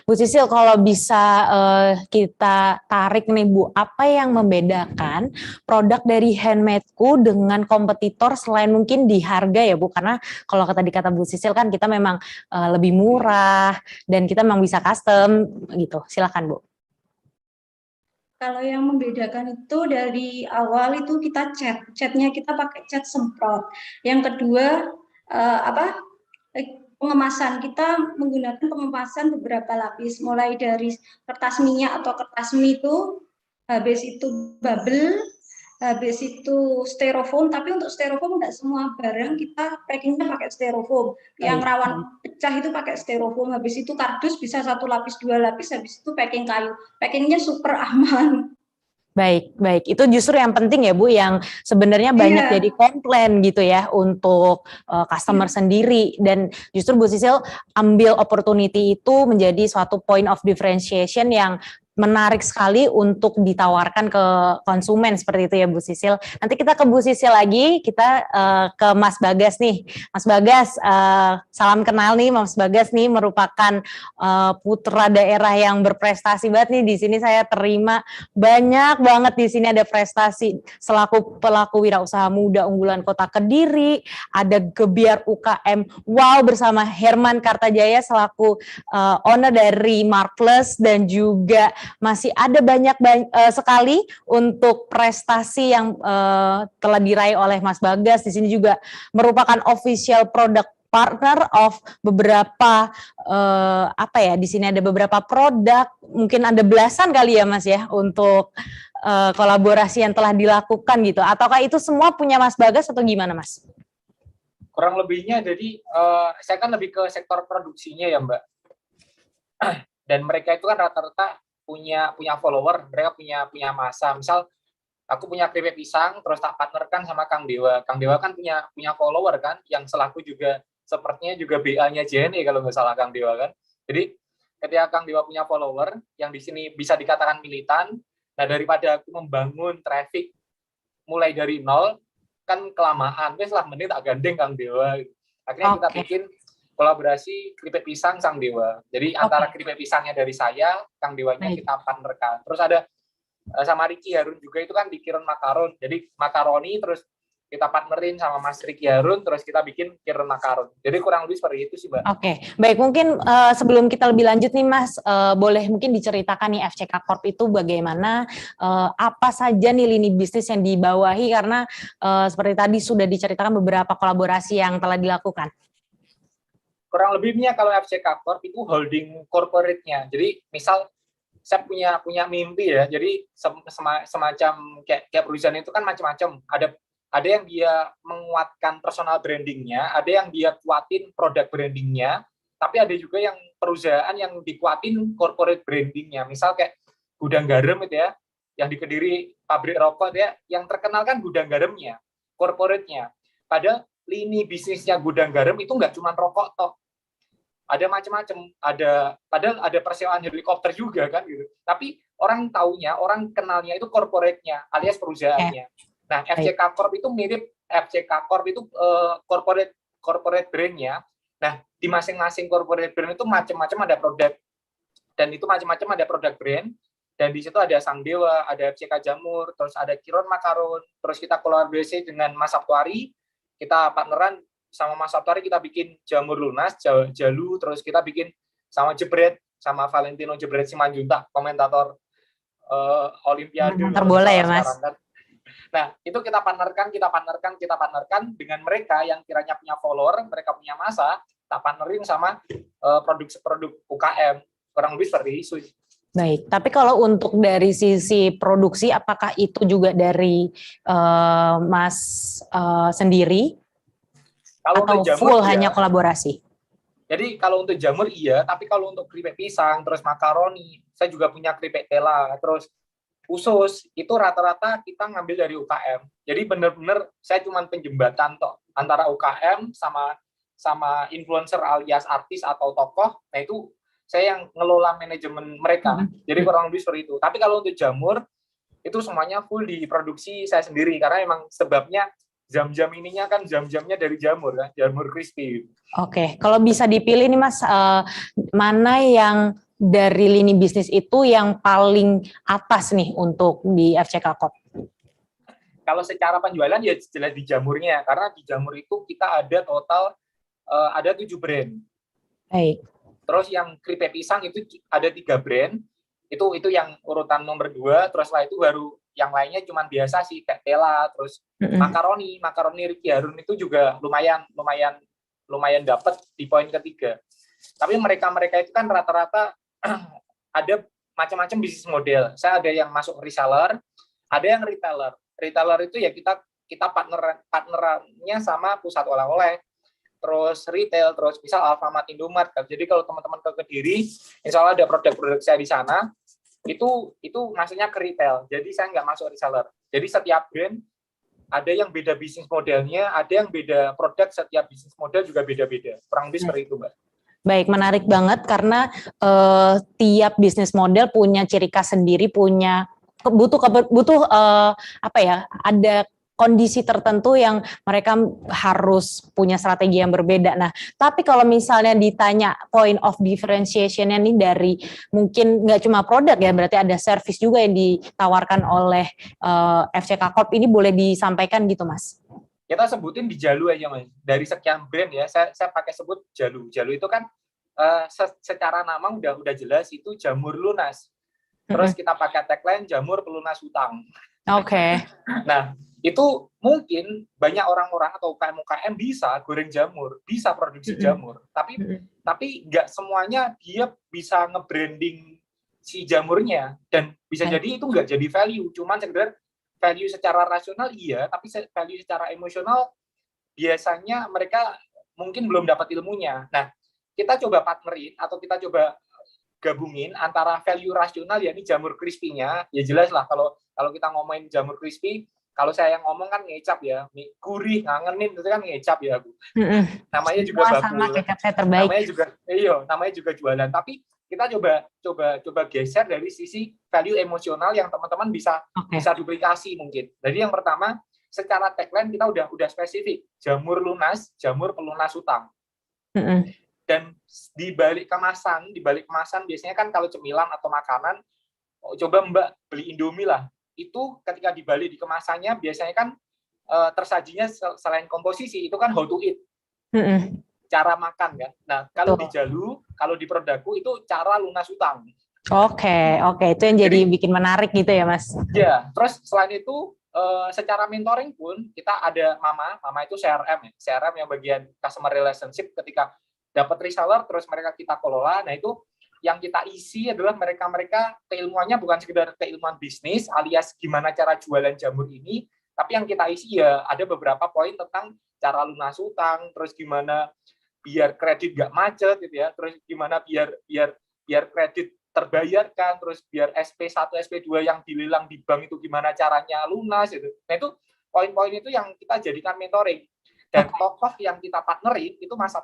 Bu Sisil, kalau bisa kita tarik nih Bu, apa yang membedakan produk dari Handmadeku dengan kompetitor selain mungkin di harga ya Bu? Karena kalau tadi kata Bu Sisil kan kita memang lebih murah dan kita memang bisa custom gitu. Silakan Bu. Kalau yang membedakan itu dari awal itu kita catnya kita pakai cat semprot. Yang kedua pengemasan, kita menggunakan pengemasan beberapa lapis, mulai dari kertas minyak atau kertas mie itu, habis itu bubble, habis itu styrofoam. Tapi untuk styrofoam nggak semua barang kita packingnya pakai styrofoam. Yang rawan pecah itu pakai styrofoam. Habis itu kardus bisa 1 lapis 2 lapis, habis itu packing kayu. Packingnya super aman. Baik. Itu justru yang penting ya Bu, yang sebenarnya banyak jadi komplain gitu ya untuk customer sendiri, dan justru Bu Sisil ambil opportunity itu menjadi suatu point of differentiation yang menarik sekali untuk ditawarkan ke konsumen seperti itu ya Bu Sisil. Nanti kita ke Bu Sisil lagi, kita ke Mas Bagas nih. Mas Bagas, salam kenal nih. Mas Bagas nih merupakan putra daerah yang berprestasi banget nih. Di sini saya terima banyak banget, di sini ada prestasi selaku pelaku wirausaha muda unggulan Kota Kediri, ada Gebiar UKM Wow bersama Herman Kartajaya selaku owner dari Markles, dan juga masih ada banyak sekali untuk prestasi yang telah diraih oleh Mas Bagas. Di sini juga merupakan official product partner of beberapa di sini ada beberapa produk, mungkin ada belasan kali ya Mas ya, untuk kolaborasi yang telah dilakukan gitu. Ataukah itu semua punya Mas Bagas atau gimana Mas? Kurang lebihnya, jadi saya kan lebih ke sektor produksinya ya Mbak. Dan mereka itu kan rata-rata punya follower, mereka punya massa. Misal aku punya keripik pisang, terus tak partnerkan sama Kang Dewa. Kang Dewa kan punya follower kan, yang selaku juga sepertinya juga BA-nya JNE kalau nggak salah Kang Dewa kan. Jadi ketika Kang Dewa punya follower, yang di sini bisa dikatakan militan, nah daripada aku membangun traffic mulai dari nol, kan kelamaan, wes lah mending tak gandeng Kang Dewa. Akhirnya kita bikin kolaborasi keripik pisang Sang Dewa. Jadi antara keripik pisangnya dari saya, Kang Dewanya kita partnerkan. Terus ada sama Ricky Harun juga, itu kan bikin makaron. Jadi makaroni terus kita partnerin sama Mas Ricky Harun, terus kita bikin kiren makaron. Jadi kurang lebih seperti itu sih, Mbak. Oke, baik, mungkin sebelum kita lebih lanjut nih Mas, boleh mungkin diceritakan nih FCK Corp itu bagaimana, apa saja nih lini bisnis yang dibawahi, karena seperti tadi sudah diceritakan beberapa kolaborasi yang telah dilakukan. Kurang lebihnya kalau FCK Corp itu holding corporate-nya. Jadi misal saya punya mimpi ya. Jadi semacam kayak perusahaan itu kan macam-macam. Ada yang dia menguatkan personal branding-nya, ada yang dia kuatin produk branding-nya, tapi ada juga yang perusahaan yang dikuatin corporate branding-nya. Misal kayak Gudang Garam itu ya, yang di Kediri pabrik rokok ya, yang terkenal kan Gudang Garamnya, corporate-nya. Padahal lini bisnisnya Gudang Garam itu nggak cuma rokok toh. Ada macam-macam, padahal ada persewaan helikopter juga kan gitu. Tapi orang taunya, orang kenalnya itu corporate-nya alias perusahaannya. Nah, FCK Corp itu mirip, FCK Corp itu corporate brand-nya. Nah, di masing-masing corporate brand itu macam-macam ada produk. Dan itu macam-macam ada produk brand. Dan di situ ada Sang Dewa, ada FCK Jamur, terus ada Kiron Makaron, terus kita kolaborasi dengan Mas Sabtuari, kita partneran sama Mas Sabtuari, kita bikin Jamur Lunas, Jalu, terus kita bikin sama Jebret, sama Valentino Jebret Simanjuntak, komentator Olimpiade. Bola ya Mas? Kan. Nah, itu kita partnerkan dengan mereka yang kiranya punya follower, mereka punya massa, kita partnerin sama produk UKM, kurang lebih seperti itu. Baik, tapi kalau untuk dari sisi produksi, apakah itu juga dari Mas sendiri? Kalau atau untuk jamur, full iya. hanya kolaborasi? Jadi kalau untuk jamur iya, tapi kalau untuk keripik pisang, terus makaroni, saya juga punya keripik tela, terus usus, itu rata-rata kita ngambil dari UKM. Jadi benar-benar saya cuma penjembatan toh antara UKM sama influencer alias artis atau tokoh. Nah itu saya yang ngelola manajemen mereka. Jadi kurang lebih seperti itu. Tapi kalau untuk jamur, itu semuanya full diproduksi saya sendiri. Karena memang sebabnya jam-jam ininya kan jam-jamnya dari jamur, kan? Jamur crispy. Oke, kalau bisa dipilih nih Mas, mana yang dari lini bisnis itu yang paling atas nih untuk di FCK Corp? Kalau secara penjualan ya jelas di jamurnya. Karena di jamur itu kita ada total ada 7 brand. Baik. Terus yang keripik pisang itu ada 3 brand, itu yang urutan nomor 2, terus setelah itu baru yang lainnya cuma biasa sih, kayak tela, terus makaroni Ricky Harun itu juga lumayan dapat di poin ketiga. Tapi mereka itu kan rata-rata ada macam-macam bisnis model. Saya ada yang masuk reseller, ada yang retailer. Retailer itu ya kita partnerannya sama pusat oleh-oleh, terus retail, terus misal Alfamart, Indomart. Jadi kalau teman-teman ke Kediri, insya Allah ada produk-produk saya di sana, itu maksudnya ke retail. Jadi saya nggak masuk reseller. Jadi setiap brand ada yang beda bisnis modelnya, ada yang beda produk, setiap bisnis model juga beda-beda. Kurang lebih seperti itu, Mbak. Baik, menarik banget karena tiap bisnis model punya ciri khas sendiri, punya butuh ada kondisi tertentu yang mereka harus punya strategi yang berbeda. Nah, tapi kalau misalnya ditanya point of differentiation-nya nih dari mungkin nggak cuma produk ya, berarti ada service juga yang ditawarkan oleh FCK Corp, ini boleh disampaikan gitu, Mas? Kita sebutin di Jalu aja, Mas. Dari sekian brand ya, saya pakai sebut Jalu. Jalu itu kan secara nama udah jelas itu jamur lunas. Terus kita pakai tagline jamur pelunas hutang. Oke. Nah, itu mungkin banyak orang-orang atau UKM bisa goreng jamur, bisa produksi jamur, tapi nggak semuanya dia bisa nge-branding si jamurnya, dan bisa jadi itu nggak jadi value, cuman sekedar value secara rasional iya, tapi value secara emosional biasanya mereka mungkin belum dapat ilmunya. Nah, kita coba partnerin atau kita coba gabungin antara value rasional, yakni jamur crispy-nya, ya jelas lah kalau kita ngomongin jamur crispy, kalau saya yang ngomong kan ngecap ya, gurih, ngangenin, itu kan ngecap ya, Bu. Namanya juga bagus. Kecap saya terbaik. Namanya juga jualan. Tapi kita coba geser dari sisi value emosional yang teman-teman bisa duplikasi mungkin. Jadi yang pertama, secara tagline kita udah spesifik, jamur lunas, jamur pelunas hutang. Dan di balik kemasan biasanya kan kalau cemilan atau makanan, coba Mbak beli Indomie lah. Itu ketika dibalik di kemasannya biasanya kan tersajinya selain komposisi itu kan how to eat, cara makan kan. Nah kalau di Jalu, kalau di produkku itu cara lunas hutang. Oke, itu yang jadi bikin menarik gitu ya Mas. Ya, terus selain itu secara mentoring pun kita ada Mama itu CRM ya, CRM yang bagian customer relationship. Ketika dapat reseller terus mereka kita kelola, nah itu yang kita isi adalah mereka keilmuannya bukan sekedar keilmuan bisnis alias gimana cara jualan jamur ini, tapi yang kita isi ya ada beberapa poin tentang cara lunas hutang, terus gimana biar kredit gak macet gitu ya, terus gimana biar kredit terbayarkan, terus biar SP1, SP2 yang dilelang di bank itu gimana caranya lunas gitu. Nah itu poin-poin itu yang kita jadikan mentoring. Dan tokoh yang kita partnerin itu Mas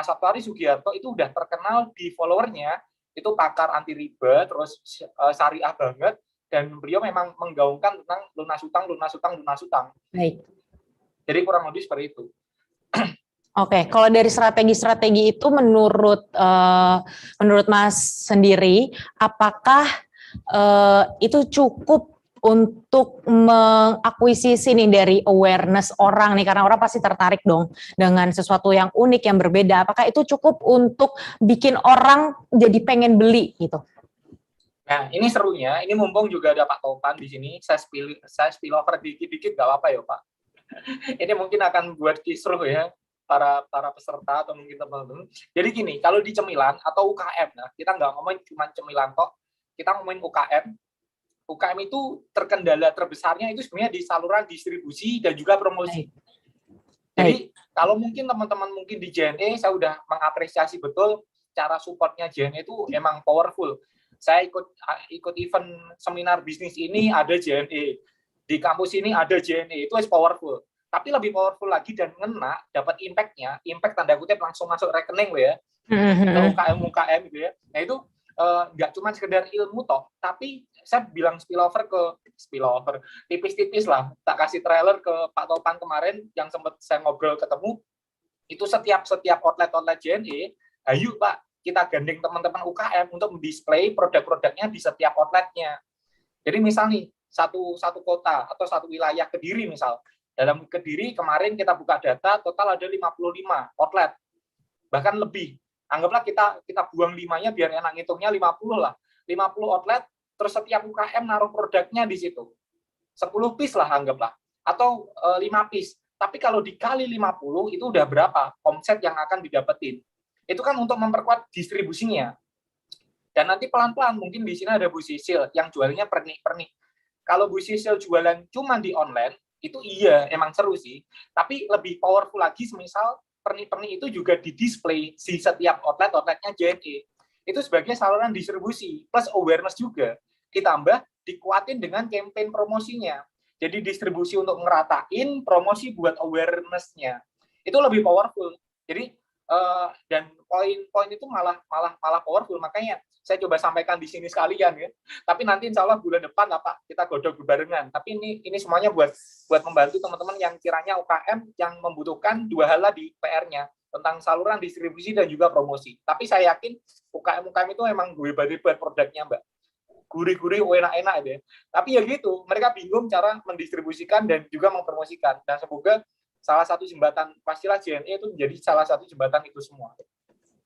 Sabtuari Sugiarto itu udah terkenal di followernya, itu pakar anti riba, terus syariah banget, dan beliau memang menggaungkan tentang lunas hutang. Baik. Jadi kurang lebih seperti itu. Oke, kalau dari strategi itu menurut Mas sendiri, apakah itu cukup untuk mengakuisisi nih dari awareness orang nih, karena orang pasti tertarik dong dengan sesuatu yang unik, yang berbeda. Apakah itu cukup untuk bikin orang jadi pengen beli gitu? Nah, ini serunya, ini mumpung juga ada Pak Topan di sini, saya spill over dikit-dikit, nggak apa-apa ya Pak. Ini mungkin akan buat kisruh ya, para peserta atau mungkin teman-teman. Jadi gini, kalau di cemilan atau UKM, nah kita nggak ngomongin cuma cemilan kok, kita ngomongin UKM. UKM itu terkendala terbesarnya itu sebenarnya di saluran distribusi dan juga promosi. Jadi kalau mungkin teman-teman mungkin di JNE, saya udah mengapresiasi betul cara supportnya JNE itu emang powerful. Saya ikut event seminar bisnis ini ada JNE, di kampus ini ada JNE, itu powerful. Tapi lebih powerful lagi dan ngena, dapat impact tanda kutip langsung masuk rekening loh ya, ke UKM gitu ya. Nah itu nggak cuma sekedar ilmu toh, tapi saya bilang spillover, tipis-tipis lah, tak kasih trailer ke Pak Topan kemarin yang sempat saya ngobrol ketemu, itu setiap outlet JNE, ayo Pak, kita gandeng teman-teman UKM untuk mendisplay produk-produknya di setiap outletnya. Jadi misal nih, satu kota atau satu wilayah Kediri misal, dalam Kediri kemarin kita buka data total ada 55 outlet, bahkan lebih. Anggaplah kita buang 5-nya biar enak ngitungnya 50 lah. 50 outlet, terus setiap UKM naruh produknya di situ. 10 piece lah anggaplah. Atau 5 piece. Tapi kalau dikali 50 itu udah berapa omset yang akan didapetin. Itu kan untuk memperkuat distribusinya. Dan nanti pelan-pelan mungkin di sini ada Bu Sisil yang jualnya pernik-pernik. Kalau Bu Sisil jualan cuma di online, itu iya emang seru sih. Tapi lebih powerful lagi semisal pernik-pernik itu juga di-display di setiap outletnya JNE. Itu sebagai saluran distribusi, plus awareness juga. Ditambah, dikuatin dengan campaign promosinya. Jadi distribusi untuk ngeratain, promosi buat awareness-nya. Itu lebih powerful. Jadi, dan poin-poin itu malah powerful. Makanya saya coba sampaikan di sini sekalian ya. Tapi nanti insya Allah bulan depan kita godok barengan. Tapi ini semuanya buat membantu teman-teman yang kiranya UKM yang membutuhkan dua hal di PR-nya tentang saluran distribusi dan juga promosi. Tapi saya yakin UKM itu emang hebat-hebat produknya Mbak. Gurih-gurih, enak-enak ya. Tapi ya gitu, mereka bingung cara mendistribusikan dan juga mempromosikan. Dan semoga salah satu jembatan, pastilah JNE itu menjadi salah satu jembatan itu semua.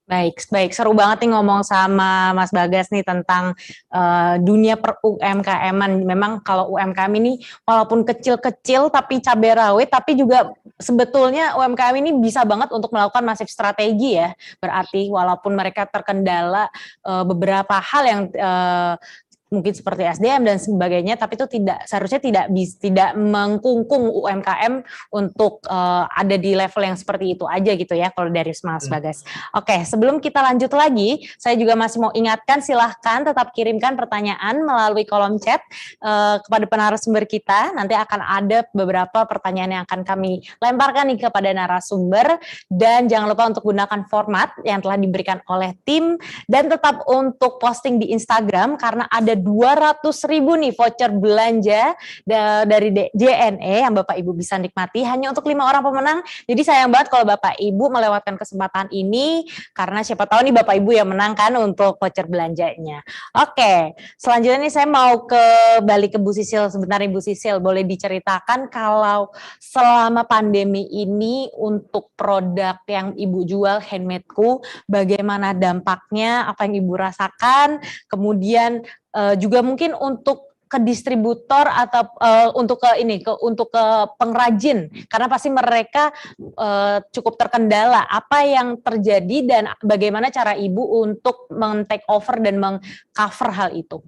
Baik, seru banget nih ngomong sama Mas Bagas nih tentang dunia per UMKM-an. Memang kalau UMKM ini walaupun kecil-kecil tapi cabai rawit, tapi juga sebetulnya UMKM ini bisa banget untuk melakukan masif strategi ya. Berarti walaupun mereka terkendala beberapa hal yang mungkin seperti SDM dan sebagainya, tapi itu seharusnya tidak mengkungkung UMKM untuk ada di level yang seperti itu aja gitu ya kalau dari Mas Bagas. Oke, sebelum kita lanjut lagi, saya juga masih mau ingatkan, silahkan tetap kirimkan pertanyaan melalui kolom chat kepada penarasumber kita. Nanti akan ada beberapa pertanyaan yang akan kami lemparkan nih kepada narasumber, dan jangan lupa untuk gunakan format yang telah diberikan oleh tim, dan tetap untuk posting di Instagram karena ada 200.000 nih voucher belanja dari JNE yang Bapak Ibu bisa nikmati hanya untuk 5 orang pemenang. Jadi sayang banget kalau Bapak Ibu melewatkan kesempatan ini, karena siapa tahu nih Bapak Ibu yang menang kan untuk voucher belanjanya. Oke, selanjutnya nih saya mau balik ke Bu Sisil sebentar. Bu Sisil, boleh diceritakan kalau selama pandemi ini untuk produk yang Ibu jual Handmadeku, bagaimana dampaknya, apa yang Ibu rasakan, kemudian juga mungkin untuk ke distributor atau untuk ke pengrajin, karena pasti mereka cukup terkendala. Apa yang terjadi dan bagaimana cara Ibu untuk men-take over dan meng-cover hal itu?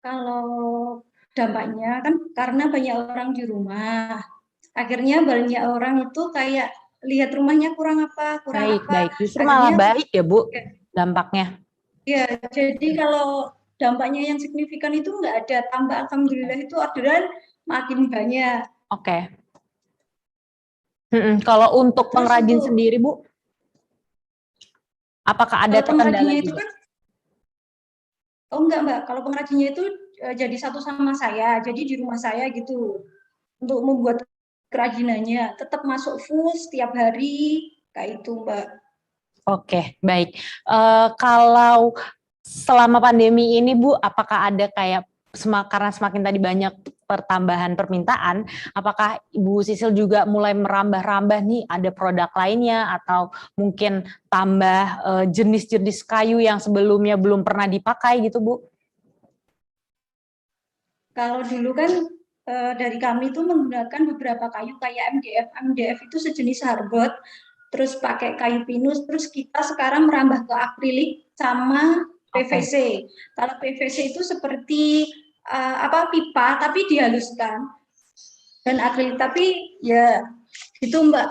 Kalau dampaknya kan karena banyak orang di rumah, akhirnya banyak orang itu kayak lihat rumahnya kurang apa. Baik. Justru malah baik ya Bu dampaknya. Ya, jadi kalau dampaknya yang signifikan itu nggak ada, tambah alhamdulillah itu orderan makin banyak. Oke. Kalau untuk pengrajin sendiri Bu, apakah ada kendala itu kan? Oh enggak Mbak, kalau pengrajinnya itu jadi satu sama saya, jadi di rumah saya gitu. Untuk membuat kerajinannya tetap masuk full setiap hari, kayak itu Mbak. Oke, baik. Kalau selama pandemi ini Bu, apakah ada kayak karena semakin tadi banyak pertambahan permintaan, apakah Ibu Sisil juga mulai merambah-rambah nih ada produk lainnya atau mungkin tambah jenis-jenis kayu yang sebelumnya belum pernah dipakai gitu Bu? Kalau dulu kan dari kami itu menggunakan beberapa kayu kayak MDF. MDF itu sejenis hardboard, terus pakai kayu pinus, terus kita sekarang merambah ke akrilik sama PVC. Kalau PVC itu seperti pipa tapi dihaluskan, dan akrilik tapi ya itu Mbak.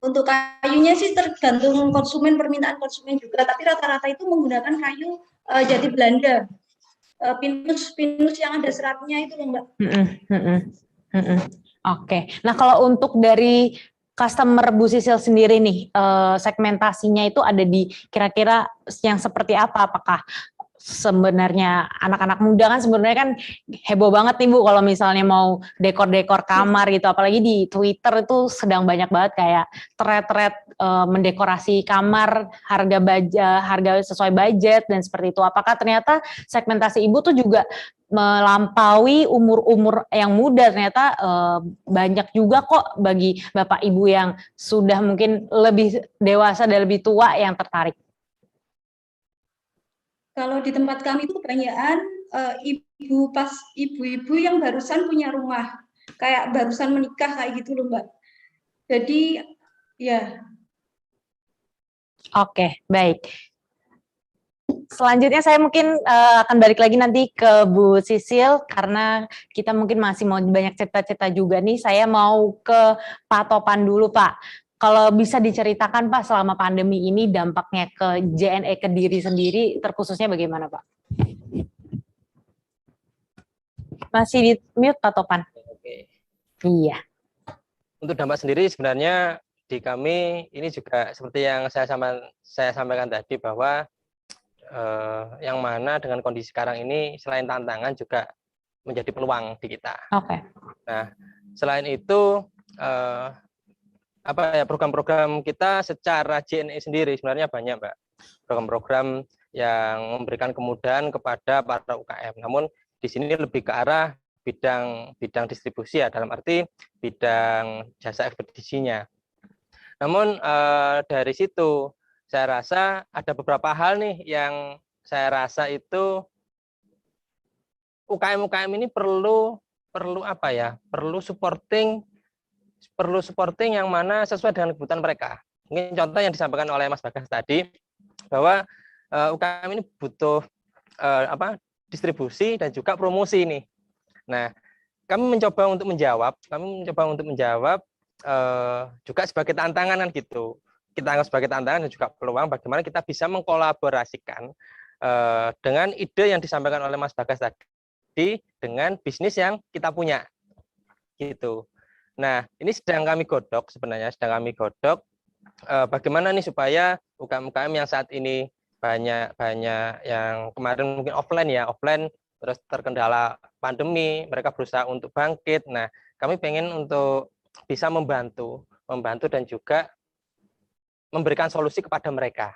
Untuk kayunya sih tergantung konsumen, permintaan konsumen juga, tapi rata-rata itu menggunakan kayu jati Belanda. Pinus yang ada seratnya itu loh Mbak. Oke. Nah kalau untuk dari customer Bu Sisil sendiri nih, segmentasinya itu ada di kira-kira yang seperti apa? Apakah sebenarnya anak-anak muda kan sebenarnya kan heboh banget nih Bu kalau misalnya mau dekor-dekor kamar gitu, apalagi di Twitter itu sedang banyak banget kayak thread-thread mendekorasi kamar harga sesuai budget dan seperti itu. Apakah ternyata segmentasi Ibu tuh juga melampaui umur-umur yang muda, ternyata banyak juga kok bagi Bapak Ibu yang sudah mungkin lebih dewasa dan lebih tua yang tertarik? Kalau di tempat kami itu kebanyakan ibu-ibu yang barusan punya rumah, kayak barusan menikah kayak gitu loh Mbak. Jadi ya. Oke, baik. Selanjutnya saya mungkin akan balik lagi nanti ke Bu Sisil karena kita mungkin masih mau banyak cerita-cerita juga nih. Saya mau ke Pak Topan dulu Pak. Kalau bisa diceritakan Pak selama pandemi ini dampaknya ke JNE Kediri sendiri terkhususnya bagaimana Pak? Masih di mute Pak Topan? Oke. Iya. Untuk dampak sendiri sebenarnya di kami ini juga seperti yang saya sampaikan tadi bahwa yang mana dengan kondisi sekarang ini selain tantangan juga menjadi peluang di kita. Oke. Nah, selain itu program-program kita secara JNE sendiri sebenarnya banyak Mbak. Program-program yang memberikan kemudahan kepada para UKM. Namun di sini lebih ke arah bidang distribusi ya, dalam arti bidang jasa ekspedisinya. Namun dari situ saya rasa ada beberapa hal nih yang saya rasa itu UKM ini perlu supporting yang mana sesuai dengan kebutuhan mereka. Mungkin contoh yang disampaikan oleh Mas Bagas tadi bahwa UKM ini butuh distribusi dan juga promosi nih. Nah, kami mencoba untuk menjawab juga sebagai tantangan kan gitu. Kita anggap sebagai tantangan dan juga peluang bagaimana kita bisa mengkolaborasikan dengan ide yang disampaikan oleh Mas Bagas tadi dengan bisnis yang kita punya gitu. Nah, ini sedang kami godok bagaimana nih supaya UKM yang saat ini banyak yang kemarin mungkin offline terus terkendala pandemi, mereka berusaha untuk bangkit. Nah, kami pengen untuk bisa membantu dan juga memberikan solusi kepada mereka.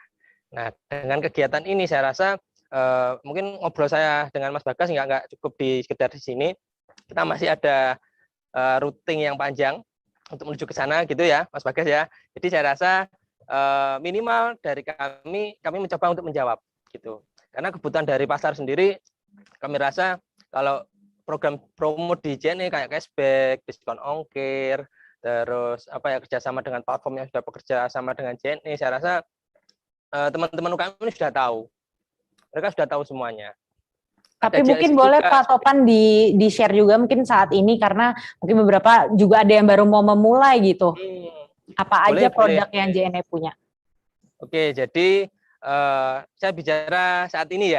Nah, dengan kegiatan ini saya rasa mungkin ngobrol saya dengan Mas Bagas nggak cukup sekedar di sini. Kita masih ada routing yang panjang untuk menuju ke sana gitu ya, Mas Bagas ya. Jadi saya rasa minimal dari kami mencoba untuk menjawab gitu. Karena kebutuhan dari pasar sendiri, kami rasa kalau program promo di JNE kayak cashback, diskon ongkir, terus kerjasama dengan platform yang sudah bekerja sama dengan JNE, saya rasa teman-teman UKM ini sudah tahu. Mereka sudah tahu semuanya. Tapi mungkin boleh Pak Topan di share juga mungkin saat ini karena mungkin beberapa juga ada yang baru mau memulai gitu. Apa aja produk yang JNE punya? Oke, jadi saya bicara saat ini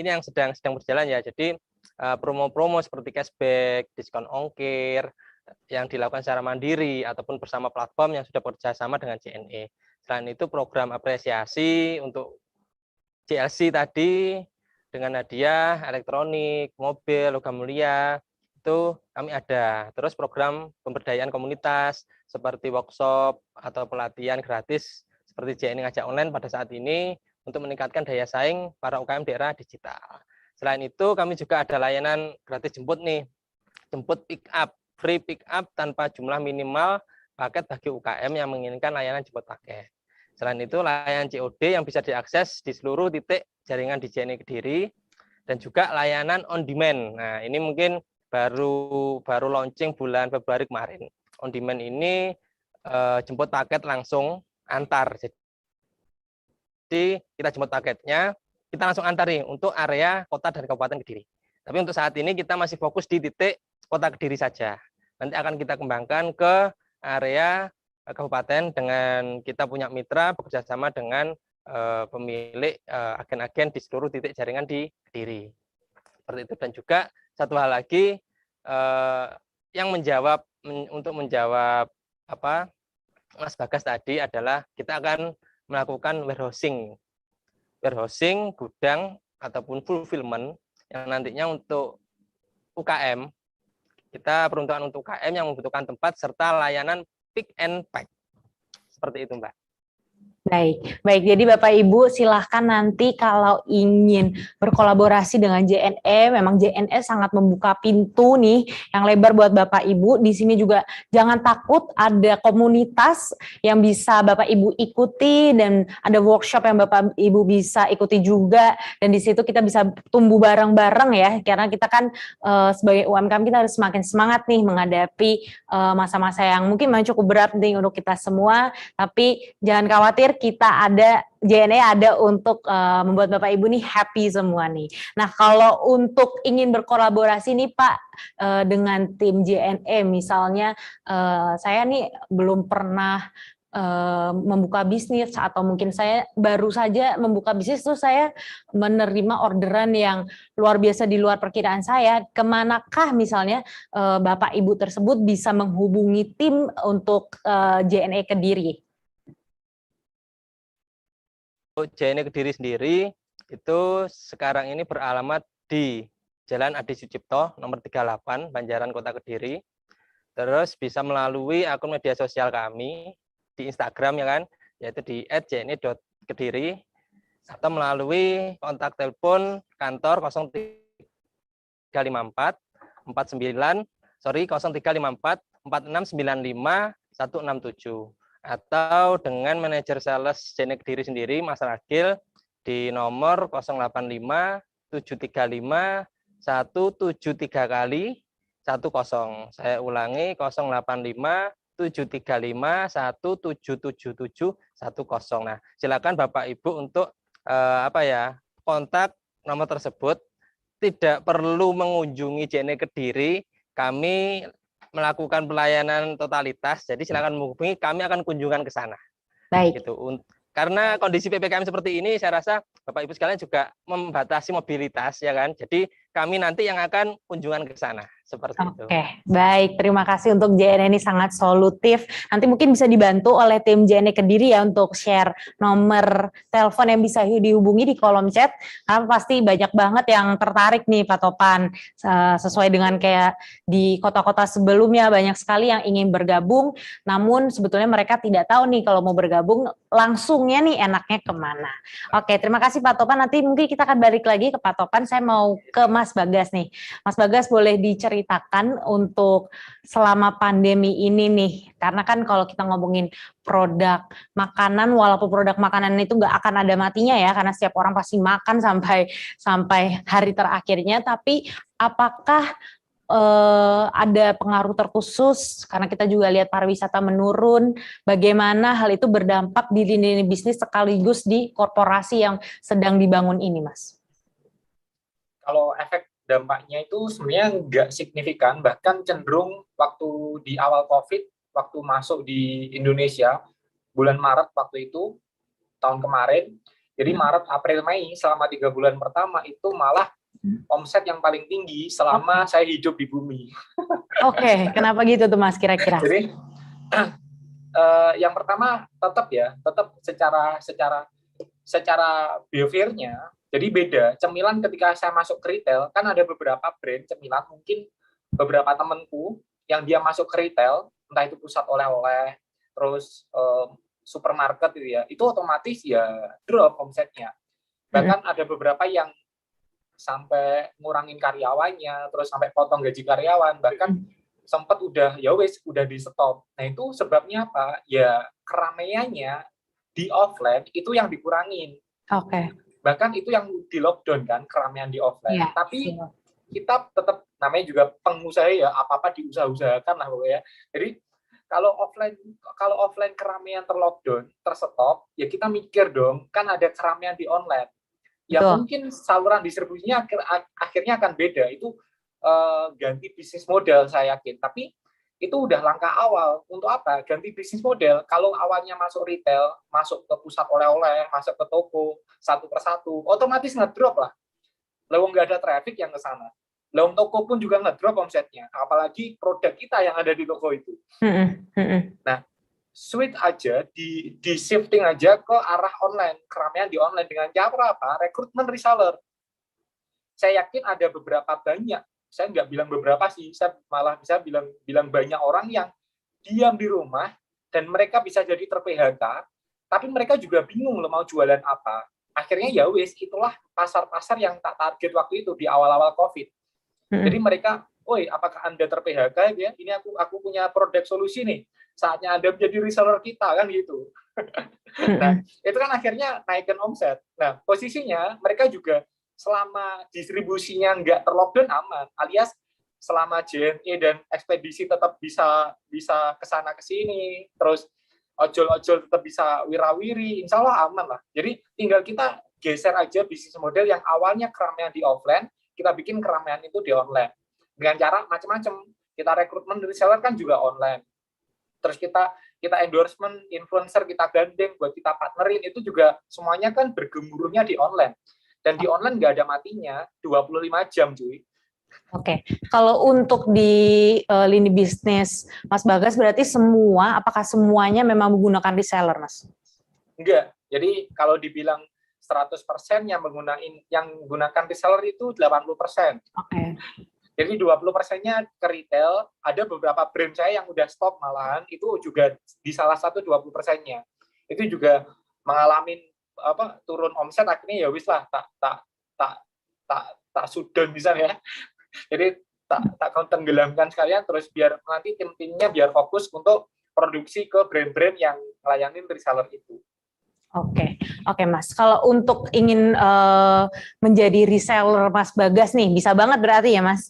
yang sedang berjalan ya. Jadi promo-promo seperti cashback, diskon ongkir yang dilakukan secara mandiri ataupun bersama platform yang sudah bekerja sama dengan JNE. Selain itu program apresiasi untuk JLC tadi dengan hadiah elektronik, mobil, logam mulia, itu kami ada. Terus program pemberdayaan komunitas seperti workshop atau pelatihan gratis seperti JNE Ngajak Online pada saat ini untuk meningkatkan daya saing para UKM daerah digital. Selain itu, kami juga ada layanan gratis jemput nih, jemput pick up, free pick up tanpa jumlah minimal paket bagi UKM yang menginginkan layanan jemput paket. Selain itu, layanan COD yang bisa diakses di seluruh titik jaringan di JNE Kediri, dan juga layanan on demand. Nah, ini mungkin baru launching bulan Februari kemarin. On demand ini jemput paket langsung antar. Jadi kita jemput paketnya, kita langsung antar nih untuk area kota dan Kabupaten Kediri. Tapi untuk saat ini kita masih fokus di titik kota Kediri saja. Nanti akan kita kembangkan ke area kabupaten dengan kita punya mitra bekerjasama dengan pemilik agen-agen di seluruh titik jaringan di Kediri. Seperti itu. Dan juga satu hal lagi yang untuk menjawab apa Mas Bagas tadi adalah kita akan melakukan warehousing gudang ataupun fulfillment yang nantinya untuk UKM, kita peruntukan untuk UKM yang membutuhkan tempat serta layanan pick and pack. Seperti itu, Mbak. Baik. Jadi Bapak Ibu silahkan nanti kalau ingin berkolaborasi dengan JNE, memang JNE sangat membuka pintu nih yang lebar buat Bapak Ibu. Di sini juga jangan takut, ada komunitas yang bisa Bapak Ibu ikuti dan ada workshop yang Bapak Ibu bisa ikuti juga. Dan di situ kita bisa tumbuh bareng-bareng ya, karena kita kan sebagai UMKM kita harus semakin semangat nih menghadapi masa-masa yang mungkin cukup berat nih untuk kita semua. Tapi jangan khawatir, kita ada, JNE ada untuk membuat Bapak Ibu nih happy semua nih. Nah, kalau untuk ingin berkolaborasi nih Pak dengan tim JNE, misalnya saya nih belum pernah membuka bisnis, atau mungkin saya baru saja membuka bisnis, terus saya menerima orderan yang luar biasa di luar perkiraan saya, kemanakah misalnya Bapak Ibu tersebut bisa menghubungi tim untuk JNE Kediri? JNE Kediri sendiri itu sekarang ini beralamat di Jalan Adi Sucipto nomor 38 Banjaran Kota Kediri. Terus bisa melalui akun media sosial kami di Instagram ya kan, yaitu di @jne.kediri, atau melalui kontak telepon kantor 0354 0354 4695 167, atau dengan manajer sales JNE Kediri sendiri, Mas Ragil, di nomor 085 735 173 kali 10. Saya ulangi, 085 735 1777 10. Nah, silakan Bapak Ibu untuk kontak nomor tersebut. Tidak perlu mengunjungi JNE Kediri, kami melakukan pelayanan totalitas, jadi silakan menghubungi, kami akan kunjungan ke sana. Baik. Gitu. Karena kondisi PPKM seperti ini, saya rasa Bapak Ibu sekalian juga membatasi mobilitas, ya kan. Jadi kami nanti yang akan kunjungan ke sana. Seperti itu. Oke, baik. Terima kasih untuk JNE ini sangat solutif. Nanti mungkin bisa dibantu oleh tim JNE Kediri ya untuk share nomor telepon yang bisa dihubungi di kolom chat. Karena pasti banyak banget yang tertarik nih Pak Topan. Sesuai dengan kayak di kota-kota sebelumnya, banyak sekali yang ingin bergabung. Namun sebetulnya mereka tidak tahu nih kalau mau bergabung langsungnya nih enaknya kemana. Oke, terima kasih Pak Topan. Nanti mungkin kita akan balik lagi ke Pak Topan. Saya mau ke Mas Bagas nih. Mas Bagas boleh diceritakan untuk selama pandemi ini nih, karena kan kalau kita ngomongin produk makanan, walaupun produk makanan itu nggak akan ada matinya ya, karena setiap orang pasti makan sampai hari terakhirnya, tapi apakah ada pengaruh terkhusus karena kita juga lihat pariwisata menurun, bagaimana hal itu berdampak di lini bisnis sekaligus di korporasi yang sedang dibangun ini, Mas? Kalau efek dampaknya itu sebenarnya nggak signifikan, bahkan cenderung waktu di awal COVID, waktu masuk di Indonesia, bulan Maret waktu itu, tahun kemarin, jadi Maret, April, Mei, selama 3 bulan pertama itu malah omset yang paling tinggi selama saya hidup di bumi. Oke, kenapa gitu tuh Mas kira-kira? Jadi, yang pertama tetap secara behaviornya, jadi beda. Cemilan ketika saya masuk ke retail, kan ada beberapa brand cemilan, mungkin beberapa temanku yang dia masuk ke retail, entah itu pusat oleh-oleh, terus supermarket itu ya, itu otomatis ya drop omsetnya. Bahkan ada beberapa yang sampai ngurangin karyawannya, terus sampai potong gaji karyawan, bahkan sempat udah ya wes udah di stop. Nah itu sebabnya apa? Ya keramaiannya di offline itu yang dikurangin. Oke. Bahkan itu yang di lockdown kan, keramaian di offline. Iya, Tapi iya. kita tetap, namanya juga pengusaha ya, apa-apa diusaha-usahakan lah pokoknya. Jadi kalau offline keramaian terlockdown, terstop, ya kita mikir dong, kan ada keramaian di online. Ya Betul. mungkin saluran distribusinya akhirnya akan beda. Itu ganti bisnis model saya yakin. Tapi itu udah langkah awal. Untuk apa? Ganti bisnis model. Kalau awalnya masuk retail, masuk ke pusat oleh-oleh, masuk ke toko, satu persatu, otomatis ngedrop lah. Lalu nggak ada traffic yang ke sana. Lalu toko pun juga ngedrop omsetnya. Apalagi produk kita yang ada di toko itu. Nah, switch aja, di shifting aja ke arah online. Keramaian di online dengan cara apa? Rekrutmen reseller. Saya yakin ada beberapa banyak, saya nggak bilang beberapa sih, saya malah bisa bilang banyak orang yang diam di rumah dan mereka bisa jadi ter-PHK, tapi mereka juga bingung loh mau jualan apa. Akhirnya ya wes, itulah pasar-pasar yang tak target waktu itu di awal-awal COVID. Jadi mereka, "Oi, apakah Anda ter-PHK ya? Ini aku punya produk solusi nih. Saatnya Anda menjadi reseller kita," kan gitu. Nah, itu kan akhirnya naikkan omset. Nah, posisinya mereka juga selama distribusinya nggak terlockdown aman, alias selama JNE dan ekspedisi tetap bisa kesana kesini, terus ojol-ojol tetap bisa wirawiri, insya Allah aman lah. Jadi tinggal kita geser aja bisnis model yang awalnya keramaian di offline, kita bikin keramaian itu di online. Dengan cara macam-macam. Kita rekrutmen reseller kan juga online. Terus kita endorsement, influencer kita gandeng, buat kita partnerin, itu juga semuanya kan bergemuruhnya di online. Dan di online nggak ada matinya, 25 jam cuy. Oke, kalau untuk di lini bisnis Mas Bagas berarti apakah semuanya memang menggunakan reseller, Mas? Enggak, jadi kalau dibilang 100% yang menggunakan reseller itu 80%. Oke. Jadi 20%-nya ke retail, ada beberapa brand saya yang udah stop malahan, itu juga di salah satu 20%-nya. Itu juga mengalami turun omset, akhirnya ya wis lah tak sudan misalnya. Jadi tak tenggelamkan sekalian, terus biar nanti tim-timnya biar fokus untuk produksi ke brand-brand yang ngelayanin reseller itu. Oke, Mas. Kalau untuk ingin menjadi reseller Mas Bagas nih, bisa banget berarti ya, Mas?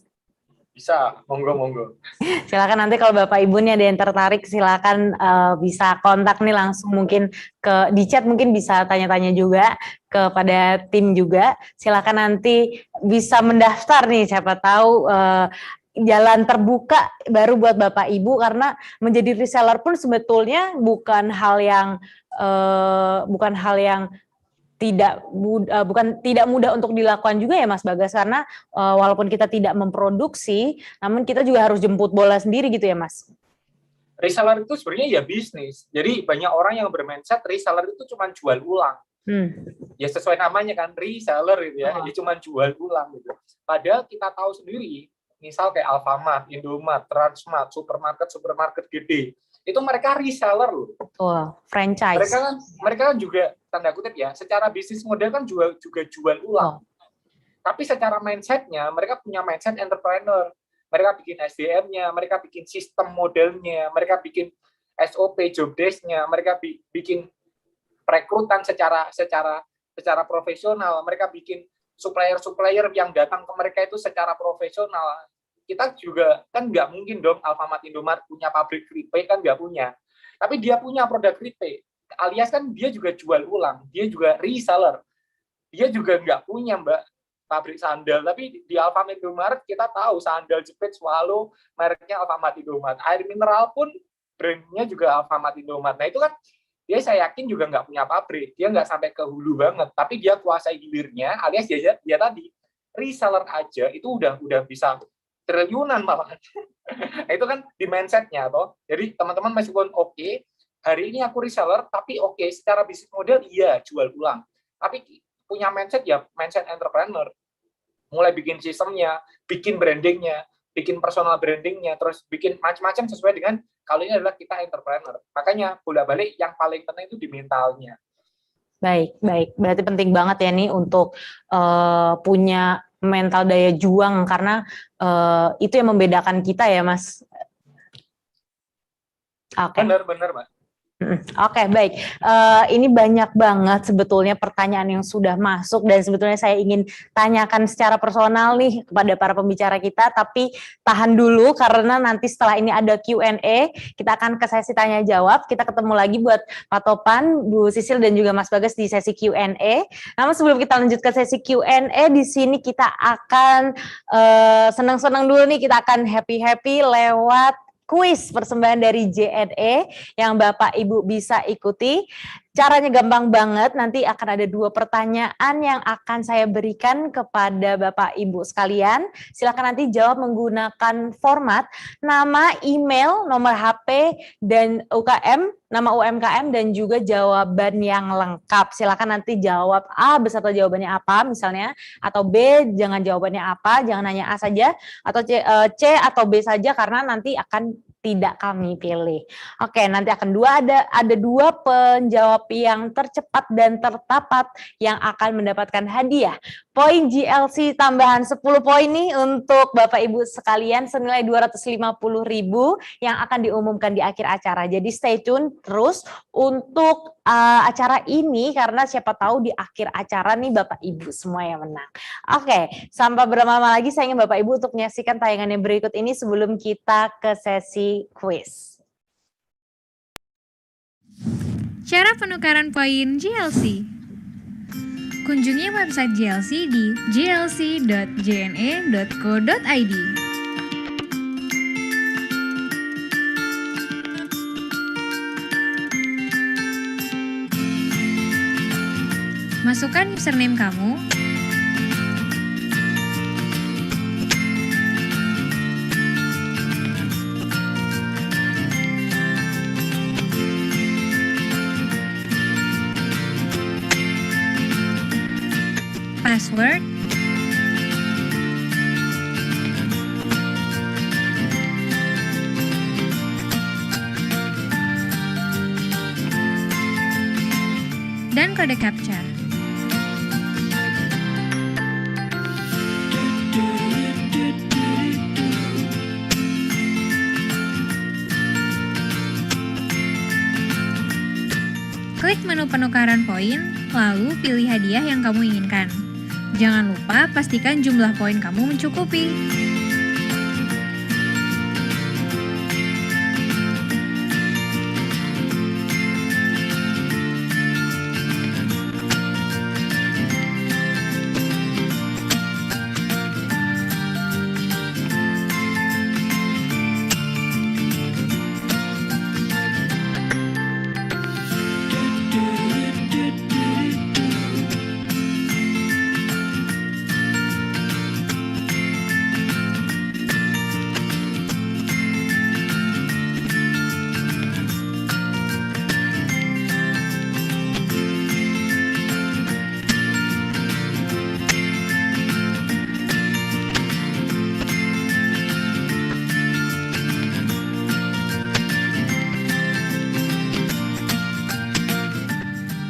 Bisa, monggo. Silakan nanti kalau Bapak Ibu nih ada yang tertarik, silakan bisa kontak nih langsung, mungkin di chat, mungkin bisa tanya-tanya juga kepada tim juga. Silakan nanti bisa mendaftar nih, siapa tahu jalan terbuka baru buat Bapak Ibu, karena menjadi reseller pun sebetulnya bukan hal yang tidak mudah untuk dilakukan juga ya Mas Bagas, karena walaupun kita tidak memproduksi, namun kita juga harus jemput bola sendiri gitu ya Mas. Reseller itu sebenarnya ya bisnis. Jadi banyak orang yang bermindset reseller itu cuma jual ulang. Ya sesuai namanya kan, reseller gitu ya, dia cuma jual ulang gitu. Padahal kita tahu sendiri, misal kayak Alfamart, Indomart, Transmart, supermarket gede, itu mereka reseller loh. Betul, franchise. Mereka kan juga tanda kutip ya, secara bisnis model kan juga jual ulang. Tapi secara mindsetnya, mereka punya mindset entrepreneur. Mereka bikin SDM-nya, mereka bikin sistem modelnya, mereka bikin SOP job desk-nya, mereka bikin perekrutan secara profesional, mereka bikin supplier yang datang ke mereka itu secara profesional. Kita juga kan nggak mungkin dong Alfamart, Indomart punya pabrik keripik, kan nggak punya. Tapi dia punya produk keripik, alias kan dia juga jual ulang, dia juga reseller. Dia juga nggak punya pabrik sandal, tapi di Alfamart, Indomart kita tahu sandal jepit Swallow mereknya Alfamart, Indomart. Air mineral pun brandnya juga Alfamart, Indomart. Nah itu kan dia saya yakin juga nggak punya pabrik, dia nggak sampai ke hulu banget, tapi dia kuasai hilirnya, alias dia tadi reseller aja itu udah bisa triliunan malah. Itu kan di mindsetnya toh. Jadi teman-teman meskipun oke, hari ini aku reseller, tapi oke, secara bisnis model iya jual ulang. Tapi punya mindset ya mindset entrepreneur. Mulai bikin sistemnya, bikin brandingnya, bikin personal brandingnya, terus bikin macam-macam sesuai dengan kalau ini adalah kita entrepreneur. Makanya bolak-balik yang paling penting itu di mentalnya. Baik, baik. Berarti penting banget ya nih untuk punya mental daya juang karena itu yang membedakan kita ya, Mas. Oke. Benar-benar, Mbak. Oke, baik. Ini banyak banget sebetulnya pertanyaan yang sudah masuk dan sebetulnya saya ingin tanyakan secara personal nih kepada para pembicara kita, tapi tahan dulu karena nanti setelah ini ada Q&A, kita akan ke sesi tanya jawab. Kita ketemu lagi buat Pak Topan, Bu Sisil dan juga Mas Bagas di sesi Q&A. Namun sebelum kita lanjut ke sesi Q&A, di sini kita akan senang-senang dulu nih, kita akan happy-happy lewat kuis persembahan dari JNE yang Bapak Ibu bisa ikuti. Caranya gampang banget, nanti akan ada 2 pertanyaan yang akan saya berikan kepada Bapak Ibu sekalian. Silakan nanti jawab menggunakan format nama, email, nomor HP, dan UKM, nama UMKM, dan juga jawaban yang lengkap. Silakan nanti jawab A beserta jawabannya apa misalnya, atau B jangan jawabannya apa, jangan hanya A saja, atau C atau B saja karena nanti akan tidak kami pilih. Oke, nanti akan ada 2 penjawab yang tercepat dan tertapat yang akan mendapatkan hadiah. Poin GLC tambahan 10 poin nih untuk Bapak Ibu sekalian senilai 250.000 yang akan diumumkan di akhir acara. Jadi stay tune terus untuk acara ini karena siapa tahu di akhir acara nih Bapak Ibu semua yang menang. Oke, sampai berlama-lama lagi saya ingin Bapak Ibu untuk menyaksikan tayangan yang berikut ini sebelum kita ke sesi quiz. Cara penukaran poin GLC. Kunjungi website GLC di glc.jne.co.id. Masukkan username kamu, password, dan kode captcha. Klik menu penukaran poin, lalu pilih hadiah yang kamu inginkan. Jangan lupa pastikan jumlah poin kamu mencukupi.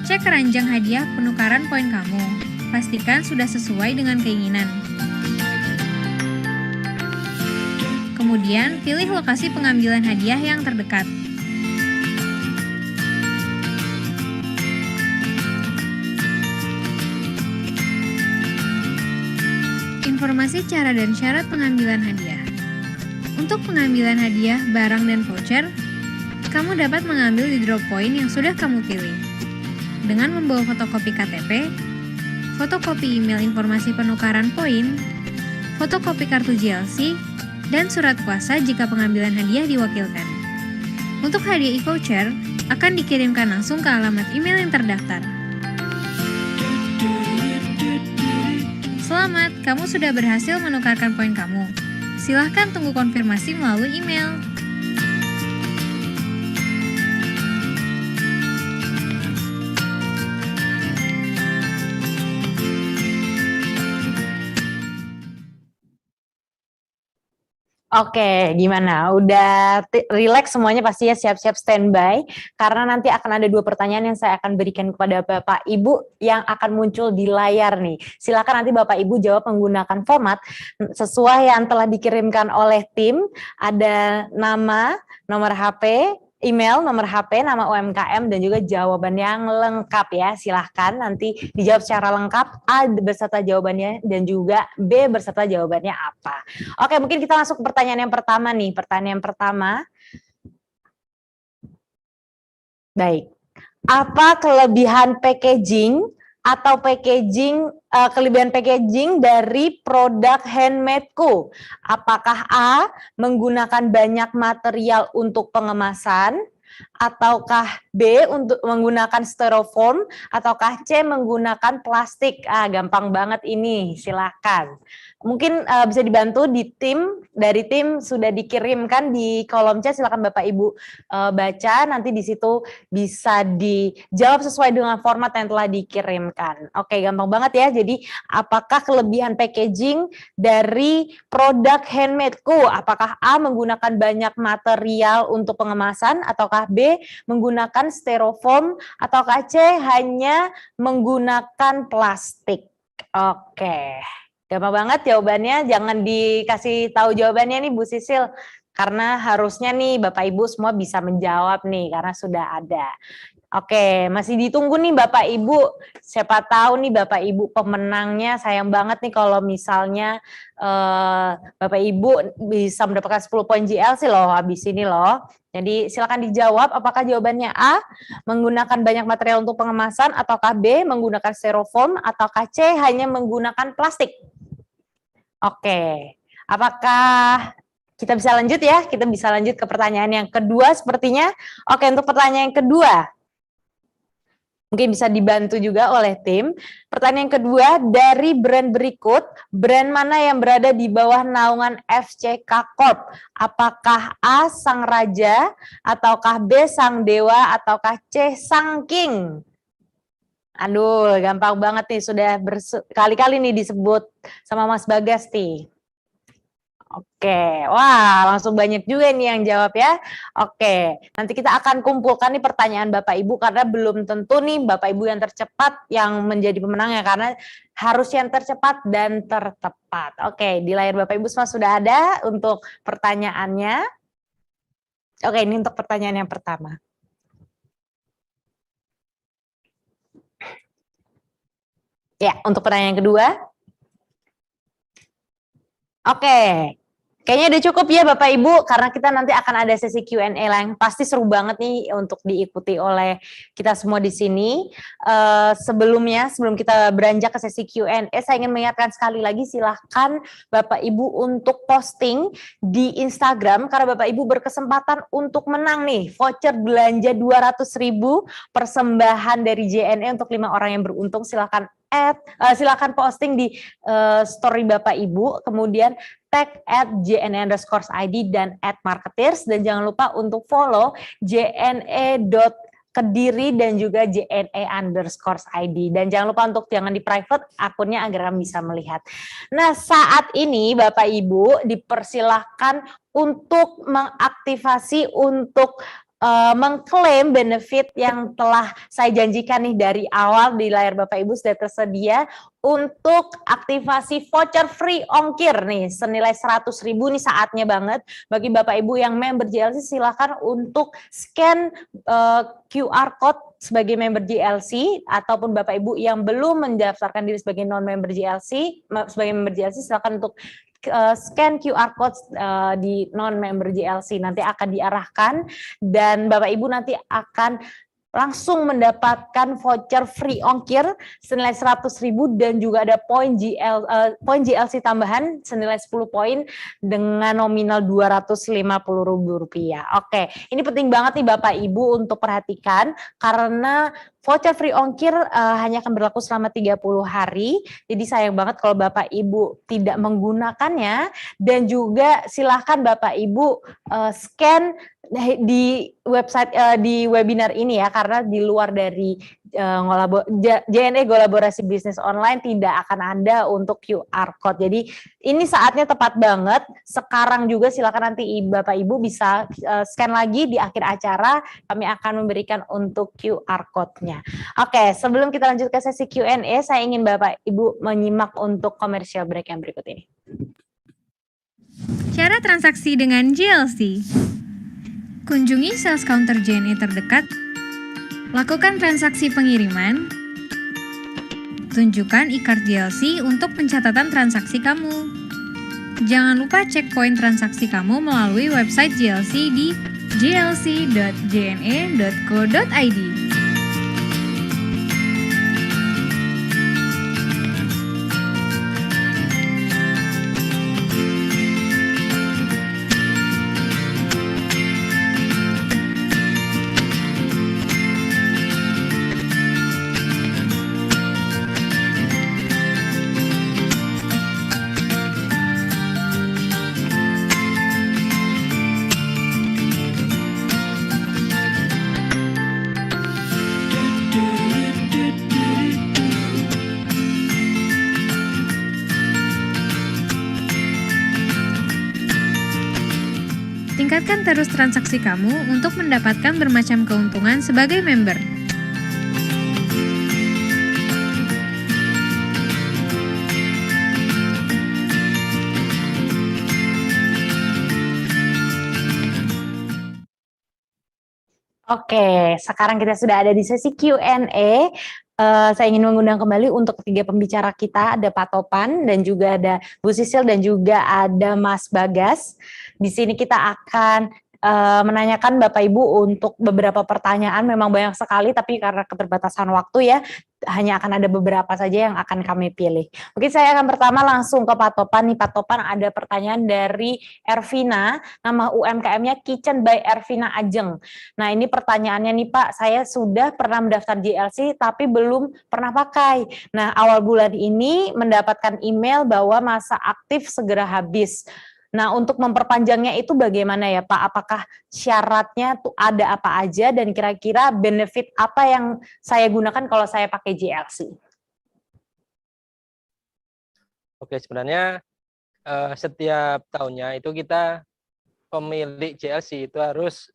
Cek keranjang hadiah penukaran poin kamu. Pastikan sudah sesuai dengan keinginan. Kemudian, pilih lokasi pengambilan hadiah yang terdekat. Informasi cara dan syarat pengambilan hadiah. Untuk pengambilan hadiah, barang, dan voucher, kamu dapat mengambil di drop point yang sudah kamu pilih. Dengan membawa fotokopi KTP, fotokopi email informasi penukaran poin, fotokopi kartu GLC, dan surat kuasa jika pengambilan hadiah diwakilkan. Untuk hadiah e-voucher, akan dikirimkan langsung ke alamat email yang terdaftar. Selamat, kamu sudah berhasil menukarkan poin kamu. Silahkan tunggu konfirmasi melalui email. Oke, gimana? Udah relax semuanya pasti ya, siap-siap standby. Karena nanti akan ada 2 pertanyaan yang saya akan berikan kepada Bapak Ibu yang akan muncul di layar nih. Silakan nanti Bapak Ibu jawab menggunakan format sesuai yang telah dikirimkan oleh tim. Ada nama, nomor HP, email, nomor HP, nama UMKM, dan juga jawaban yang lengkap ya. Silahkan nanti dijawab secara lengkap, A beserta jawabannya dan juga B beserta jawabannya apa. Oke, mungkin kita masuk ke pertanyaan yang pertama nih. Pertanyaan pertama. Baik. Apa kelebihan packaging atau kelebihan packaging dari produk handmadeku? Apakah A, menggunakan banyak material untuk pengemasan, ataukah B, untuk menggunakan styrofoam, ataukah C, menggunakan plastik? Gampang banget ini, silakan. Mungkin bisa dibantu dari tim sudah dikirimkan di kolom chat, silakan Bapak Ibu baca, nanti di situ bisa dijawab sesuai dengan format yang telah dikirimkan. Oke, gampang banget ya. Jadi apakah kelebihan packaging dari produk handmadeku? Apakah A, menggunakan banyak material untuk pengemasan, ataukah B, menggunakan styrofoam, ataukah C, hanya menggunakan plastik? Oke. Gampang banget jawabannya, jangan dikasih tahu jawabannya nih Bu Sisil, karena harusnya nih Bapak Ibu semua bisa menjawab nih, karena sudah ada. Oke, masih ditunggu nih Bapak Ibu, siapa tahu nih Bapak Ibu pemenangnya. Sayang banget nih kalau misalnya Bapak Ibu bisa mendapatkan 10 poin JLC loh habis ini loh. Jadi silakan dijawab, apakah jawabannya A, menggunakan banyak material untuk pengemasan, ataukah B, menggunakan styrofoam, ataukah C, hanya menggunakan plastik? Oke, apakah kita bisa lanjut ya? Kita bisa lanjut ke pertanyaan yang kedua sepertinya. Oke, untuk pertanyaan yang kedua, mungkin bisa dibantu juga oleh tim. Pertanyaan yang kedua, dari brand berikut, brand mana yang berada di bawah naungan FCK Corp? Apakah A, Sang Raja, ataukah B, Sang Dewa, ataukah C, Sang King? Aduh, gampang banget nih, sudah berkali-kali nih disebut sama Mas Bagas nih. Oke, wah langsung banyak juga nih yang jawab ya. Oke, nanti kita akan kumpulkan nih pertanyaan Bapak Ibu, karena belum tentu nih Bapak Ibu yang tercepat yang menjadi pemenangnya, karena harus yang tercepat dan tertepat. Oke, di layar Bapak Ibu semua sudah ada untuk pertanyaannya. Oke, ini untuk pertanyaan yang pertama. Ya, untuk pertanyaan yang kedua. Oke, kayaknya udah cukup ya Bapak Ibu, karena kita nanti akan ada sesi Q&A yang pasti seru banget nih untuk diikuti oleh kita semua di sini. Sebelum kita beranjak ke sesi Q&A, saya ingin mengingatkan sekali lagi, silahkan Bapak Ibu untuk posting di Instagram, karena Bapak Ibu berkesempatan untuk menang nih voucher belanja 200.000 persembahan dari JNE untuk 5 orang yang beruntung. Silakan posting di story Bapak Ibu, kemudian tag @jne_id dan @marketeers, dan jangan lupa untuk follow jne.kediri dan juga jne_id, dan jangan lupa untuk jangan di private akunnya agar kami bisa melihat. Nah, saat ini Bapak Ibu dipersilahkan untuk mengaktifasi untuk mengklaim benefit yang telah saya janjikan nih dari awal. Di layar Bapak Ibu sudah tersedia untuk aktivasi voucher free ongkir nih senilai 100.000 nih, saatnya banget bagi Bapak Ibu yang member JLC. Silakan untuk scan QR code sebagai member JLC, ataupun Bapak Ibu yang belum mendaftarkan diri sebagai non-member JLC, silakan untuk scan QR code di non-member JLC, nanti akan diarahkan dan Bapak Ibu nanti akan langsung mendapatkan voucher free ongkir senilai 100.000 dan juga ada poin JLC tambahan senilai 10 poin dengan nominal Rp250.000. Oke, ini penting banget nih Bapak Ibu untuk perhatikan, karena voucher free ongkir hanya akan berlaku selama 30 hari. Jadi sayang banget kalau Bapak Ibu tidak menggunakannya, dan juga silahkan Bapak Ibu scan di website di webinar ini ya, karena di luar dari JNE Kolaborasi Bisnis Online tidak akan ada untuk QR Code. Jadi ini saatnya tepat banget. Sekarang juga silakan nanti Bapak Ibu bisa scan lagi di akhir acara. Kami akan memberikan untuk QR Code-nya. Oke, sebelum kita lanjut ke sesi Q&A, saya ingin Bapak Ibu menyimak untuk commercial break yang berikut ini. Cara transaksi dengan JLC. Kunjungi sales counter JNE terdekat. Lakukan transaksi pengiriman. Tunjukkan e-card JLC untuk pencatatan transaksi kamu. Jangan lupa cek poin transaksi kamu melalui website JLC di jlc.jne.co.id. Tingkatkan terus transaksi kamu untuk mendapatkan bermacam keuntungan sebagai member. Oke, sekarang kita sudah ada di sesi Q&A. Saya ingin mengundang kembali untuk ketiga pembicara kita, ada Pak Topan dan juga ada Bu Sisil dan juga ada Mas Bagas. Di sini kita akan menanyakan Bapak Ibu untuk beberapa pertanyaan, memang banyak sekali, tapi karena keterbatasan waktu ya, hanya akan ada beberapa saja yang akan kami pilih. Mungkin saya akan pertama langsung ke Pak Topan nih. Pak Topan, ada pertanyaan dari Ervina, nama UMKM-nya Kitchen by Ervina Ajeng. Nah ini pertanyaannya nih Pak, saya sudah pernah mendaftar JLC tapi belum pernah pakai. Nah awal bulan ini mendapatkan email bahwa masa aktif segera habis. Nah, untuk memperpanjangnya itu bagaimana ya Pak? Apakah syaratnya tuh ada apa aja dan kira-kira benefit apa yang saya gunakan kalau saya pakai JLC? Oke, sebenarnya setiap tahunnya itu kita pemilik JLC itu harus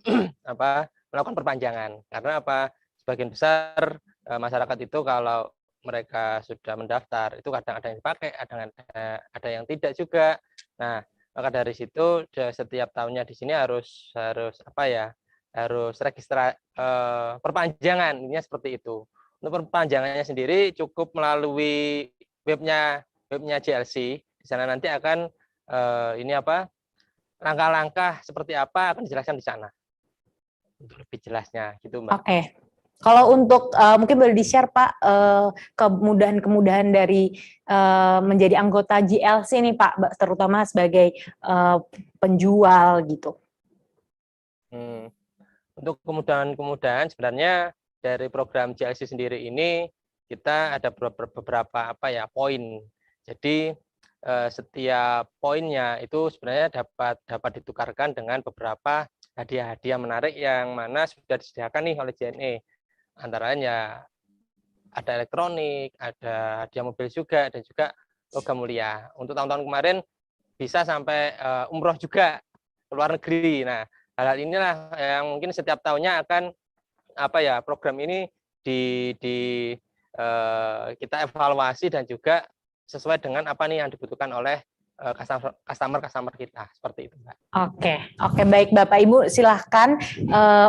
melakukan perpanjangan. Karena apa? Sebagian besar masyarakat itu kalau mereka sudah mendaftar itu kadang ada yang dipakai, ada yang tidak juga. Nah, maka dari situ setiap tahunnya di sini harus registrasi perpanjangan, intinya seperti itu. Untuk perpanjangannya sendiri cukup melalui webnya JLC. Di sana nanti akan langkah-langkah seperti apa akan dijelaskan di sana. Untuk lebih jelasnya gitu Mbak. Oke. Kalau untuk mungkin boleh di-share Pak kemudahan-kemudahan dari menjadi anggota JLC nih Pak, terutama sebagai penjual gitu. Untuk kemudahan-kemudahan sebenarnya dari program JLC sendiri ini kita ada beberapa poin. Jadi setiap poinnya itu sebenarnya dapat ditukarkan dengan beberapa hadiah-hadiah menarik yang mana sudah disediakan nih oleh JNE. Antaranya ada elektronik, ada hadiah mobil juga, dan juga logam mulia. Untuk tahun-tahun kemarin bisa sampai umroh juga ke luar negeri. Nah, hal-hal inilah yang mungkin setiap tahunnya akan program ini kita evaluasi dan juga sesuai dengan apa nih yang dibutuhkan oleh customer kita, seperti itu Mbak. Oke, baik Bapak Ibu, silahkan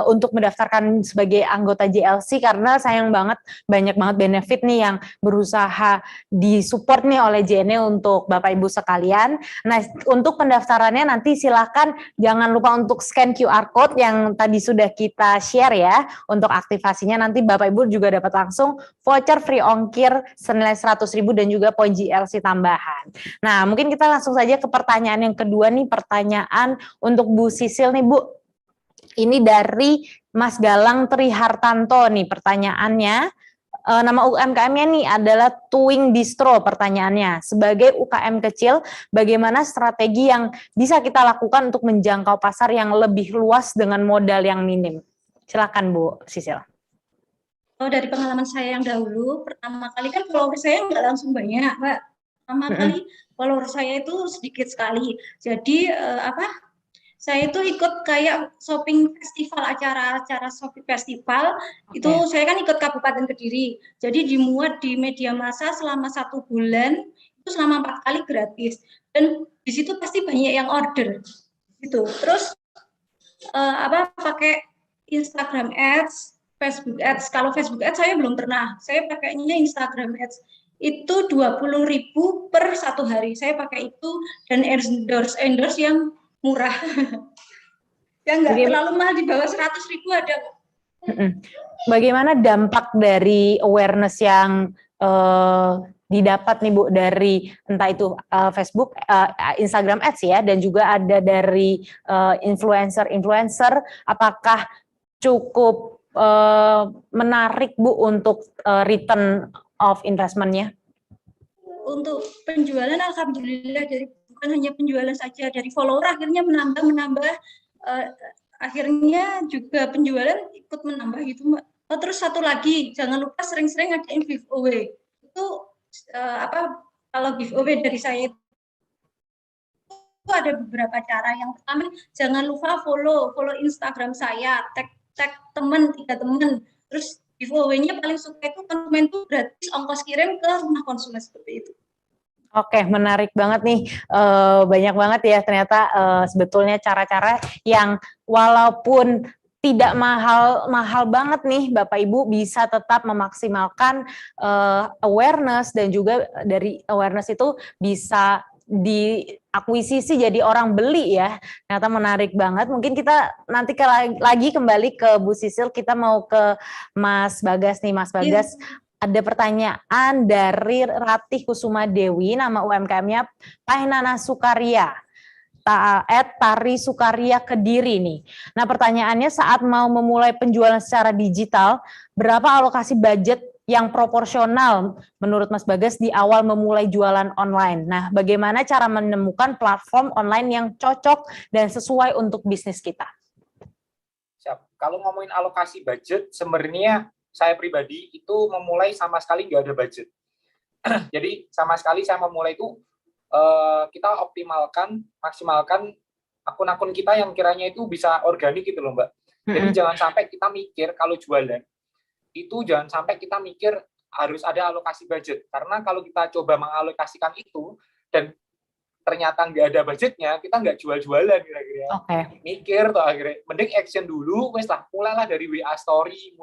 untuk mendaftarkan sebagai anggota JLC karena sayang banget banyak banget benefit nih yang berusaha disupport nih oleh JNE untuk Bapak Ibu sekalian. Nah, untuk pendaftarannya nanti silahkan jangan lupa untuk scan QR code yang tadi sudah kita share ya. Untuk aktivasinya nanti Bapak Ibu juga dapat langsung voucher free ongkir senilai 100.000 dan juga poin JLC tambahan. Nah, mungkin kita langsung saja ke pertanyaan yang kedua nih, pertanyaan untuk Bu Sisil nih Bu. Ini dari Mas Galang Trihartanto nih pertanyaannya. Nama UMKM-nya nih adalah Tuing Bistro pertanyaannya. Sebagai UKM kecil, bagaimana strategi yang bisa kita lakukan untuk menjangkau pasar yang lebih luas dengan modal yang minim? Silakan Bu Sisil. Kalau dari pengalaman saya yang dahulu, pertama kali kan follower saya nggak langsung banyak, Mbak. Pertama kali follower saya itu sedikit sekali. Jadi saya itu ikut kayak shopping festival, acara shopping festival. Itu saya kan ikut Kabupaten Kediri. Jadi dimuat di media massa selama 1 bulan, itu selama 4 kali gratis. Dan di situ pasti banyak yang order. Gitu. Terus pakai Instagram Ads, Facebook Ads. Kalau Facebook Ads saya belum pernah. Saya pakainya Instagram Ads. Itu 20.000 per 1 hari. Saya pakai itu dan endorse yang murah. Yang nggak terlalu mahal, di bawah 100.000 ada. Bagaimana dampak dari awareness yang didapat nih Bu dari entah itu Facebook, Instagram Ads ya, dan juga ada dari influencer, apakah cukup menarik Bu untuk return of investment-nya? Untuk penjualan alhamdulillah, bukan hanya penjualan saja, dari follower akhirnya menambah, akhirnya juga penjualan ikut menambah gitu Mbak. Terus satu lagi, jangan lupa sering-sering adain giveaway. Itu kalau giveaway dari saya itu ada beberapa cara. Yang pertama, jangan lupa follow Instagram saya, tag teman, 3 teman. Terus giveaway-nya paling suka itu konsumen tuh gratis ongkos kirim ke rumah konsumen, seperti itu. Oke, menarik banget nih, banyak banget ya ternyata sebetulnya cara-cara yang walaupun tidak mahal banget nih Bapak Ibu bisa tetap memaksimalkan awareness, dan juga dari awareness itu bisa diakuisisi jadi orang beli ya. Ternyata menarik banget. Mungkin kita nanti lagi kembali ke Bu Sisil, kita mau ke Mas Bagas nih. Mas Bagas, ada pertanyaan dari Ratih Kusuma Dewi, nama UMKM-nya Painana Sukaria, Tari Sukaria Kediri nih. Nah pertanyaannya, saat mau memulai penjualan secara digital, berapa alokasi budget yang proporsional menurut Mas Bagas di awal memulai jualan online? Nah bagaimana cara menemukan platform online yang cocok dan sesuai untuk bisnis kita? Siap. Kalau ngomongin alokasi budget, sebenarnya saya pribadi itu memulai sama sekali nggak ada budget. Jadi sama sekali saya memulai itu kita maksimalkan akun-akun kita yang kiranya itu bisa organik gitu loh Mbak. Jadi jangan sampai kita mikir kalau jualan itu, jangan sampai kita mikir harus ada alokasi budget. Karena kalau kita coba mengalokasikan itu dan ternyata nggak ada budgetnya, kita nggak jual-jualan kira-kira. Mikir tuh akhirnya, mending action dulu, wes lah, mulailah dari WA story,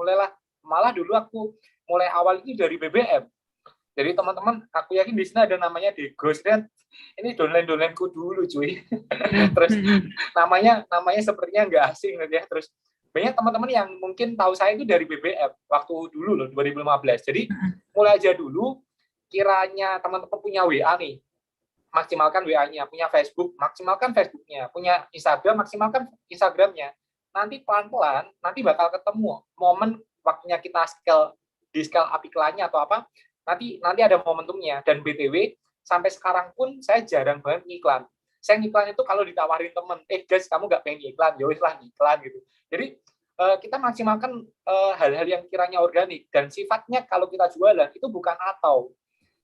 malah dulu aku mulai awal itu dari BBM. Jadi teman-teman, aku yakin di sini ada namanya Degos, dan ini downline-downlineku dulu cuy. Terus namanya sepertinya nggak asing ya. Terus banyak teman-teman yang mungkin tahu saya itu dari BBM waktu dulu loh, 2015. Jadi mulai aja dulu, kiranya teman-teman punya WA nih, maksimalkan WA-nya, punya Facebook, maksimalkan Facebook-nya, punya Instagram, maksimalkan Instagram-nya. Nanti pelan-pelan, nanti bakal ketemu momen waktunya kita di scale up iklannya atau apa, nanti ada momentumnya. Dan BTW, sampai sekarang pun saya jarang banget ngiklan. Saya ngiklan itu kalau ditawarin temen, guys, kamu nggak pengen ngiklan, ya wis lah ngiklan gitu. Jadi kita maksimalkan hal-hal yang kiranya organik, dan sifatnya kalau kita jualan itu bukan atau.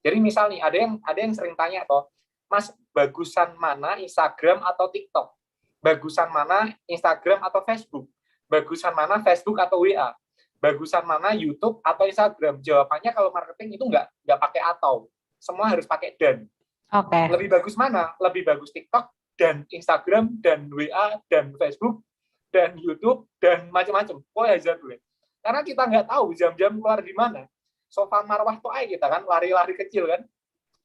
Jadi misal nih, ada yang sering tanya toh, Mas, bagusan mana Instagram atau TikTok? Bagusan mana Instagram atau Facebook? Bagusan mana Facebook atau WA? Bagusan mana YouTube atau Instagram? Jawabannya kalau marketing itu nggak pakai atau. Semua harus pakai dan. Lebih bagus mana? Lebih bagus TikTok dan Instagram dan WA dan Facebook dan YouTube dan macam-macam. Hajar dulu. Karena kita nggak tahu jam-jam keluar di mana. Sofa marwah tuh kita kan lari-lari kecil kan.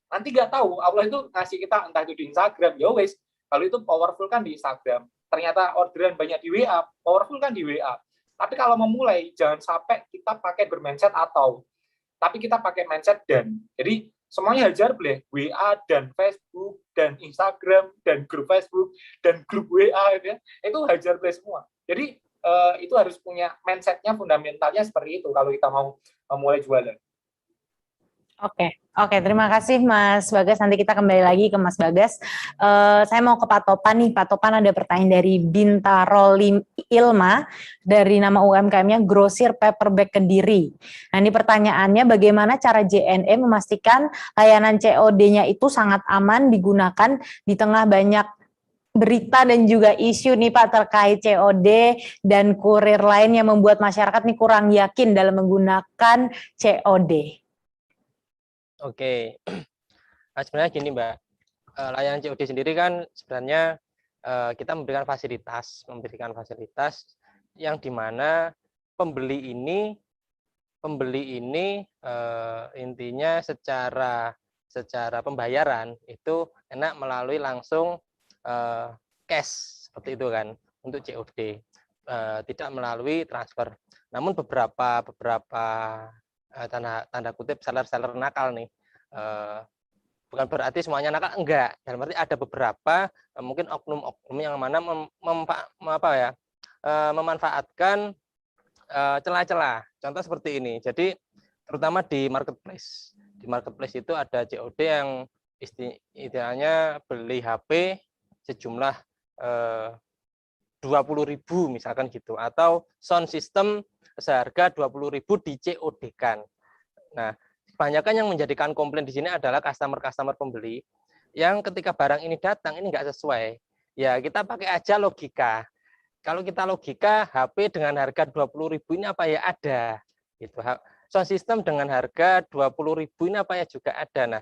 Nanti nggak tahu Allah itu ngasih kita entah itu di Instagram, ya wes. Kalau itu powerful kan di Instagram. Ternyata orderan banyak di WA, powerful kan di WA. Tapi kalau memulai, jangan sampai kita pakai bermindset atau, tapi kita pakai mindset dan. Jadi semuanya hajar boleh, WA dan Facebook dan Instagram dan grup Facebook dan grup WA gitu ya. Itu hajar boleh semua. Jadi itu harus punya mindsetnya, fundamentalnya seperti itu kalau kita mau memulai jualan. Oke, terima kasih Mas Bagas. Nanti kita kembali lagi ke Mas Bagas. Saya mau ke Pak Topan nih. Pak Topan ada pertanyaan dari Bintaro Ilma dari nama UMKM-nya Grosir Paperback Kediri. Nah, ini pertanyaannya bagaimana cara JNE memastikan layanan COD-nya itu sangat aman digunakan di tengah banyak berita dan juga isu nih Pak terkait COD dan kurir lain yang membuat masyarakat nih kurang yakin dalam menggunakan COD. Oke, nah, sebenarnya gini Mbak, layanan COD sendiri kan sebenarnya kita memberikan fasilitas yang dimana pembeli ini intinya secara pembayaran itu enak melalui langsung cash seperti itu kan untuk COD, tidak melalui transfer. Namun beberapa tanda kutip seller nakal nih, bukan berarti semuanya nakal, enggak, dalam arti ada beberapa mungkin oknum-oknum yang mana memanfaatkan celah-celah. Contoh seperti ini. Jadi terutama di marketplace itu ada COD yang istilahnya beli HP sejumlah 20.000 misalkan gitu, atau sound system seharga 20.000 di COD-kan. Nah, kebanyakan yang menjadikan komplain di sini adalah customer pembeli yang ketika barang ini datang ini enggak sesuai. Ya, kita pakai aja logika. Kalau kita logika, HP dengan harga 20.000 ini apa ya ada. Gitu. Sound system dengan harga 20.000 ini apa ya juga ada. Nah,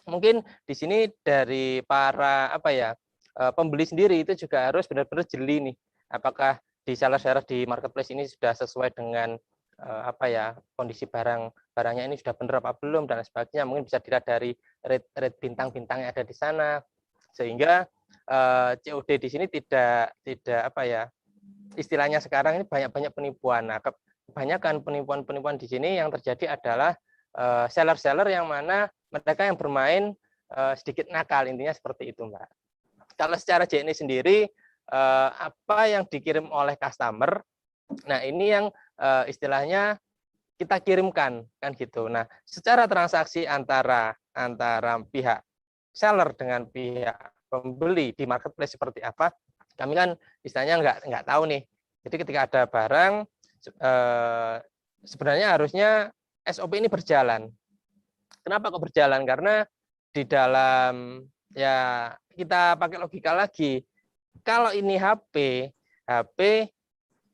mungkin di sini dari para pembeli sendiri itu juga harus benar-benar jeli nih. Apakah di seller di marketplace ini sudah sesuai dengan kondisi barangnya ini sudah benar apa belum dan sebagainya. Mungkin bisa dilihat dari rate bintang-bintang yang ada di sana, sehingga COD di sini tidak istilahnya sekarang ini banyak penipuan. Nah, kebanyakan penipuan di sini yang terjadi adalah seller yang mana mereka yang bermain sedikit nakal, intinya seperti itu Mbak. Kalau secara JNE sendiri apa yang dikirim oleh customer, nah ini yang istilahnya kita kirimkan kan gitu. Nah, secara transaksi antara pihak seller dengan pihak pembeli di marketplace seperti apa, kami kan istilahnya nggak tahu nih. Jadi ketika ada barang sebenarnya harusnya SOP ini berjalan. Kenapa kok berjalan? Karena di dalam ya kita pakai logika lagi. Kalau ini HP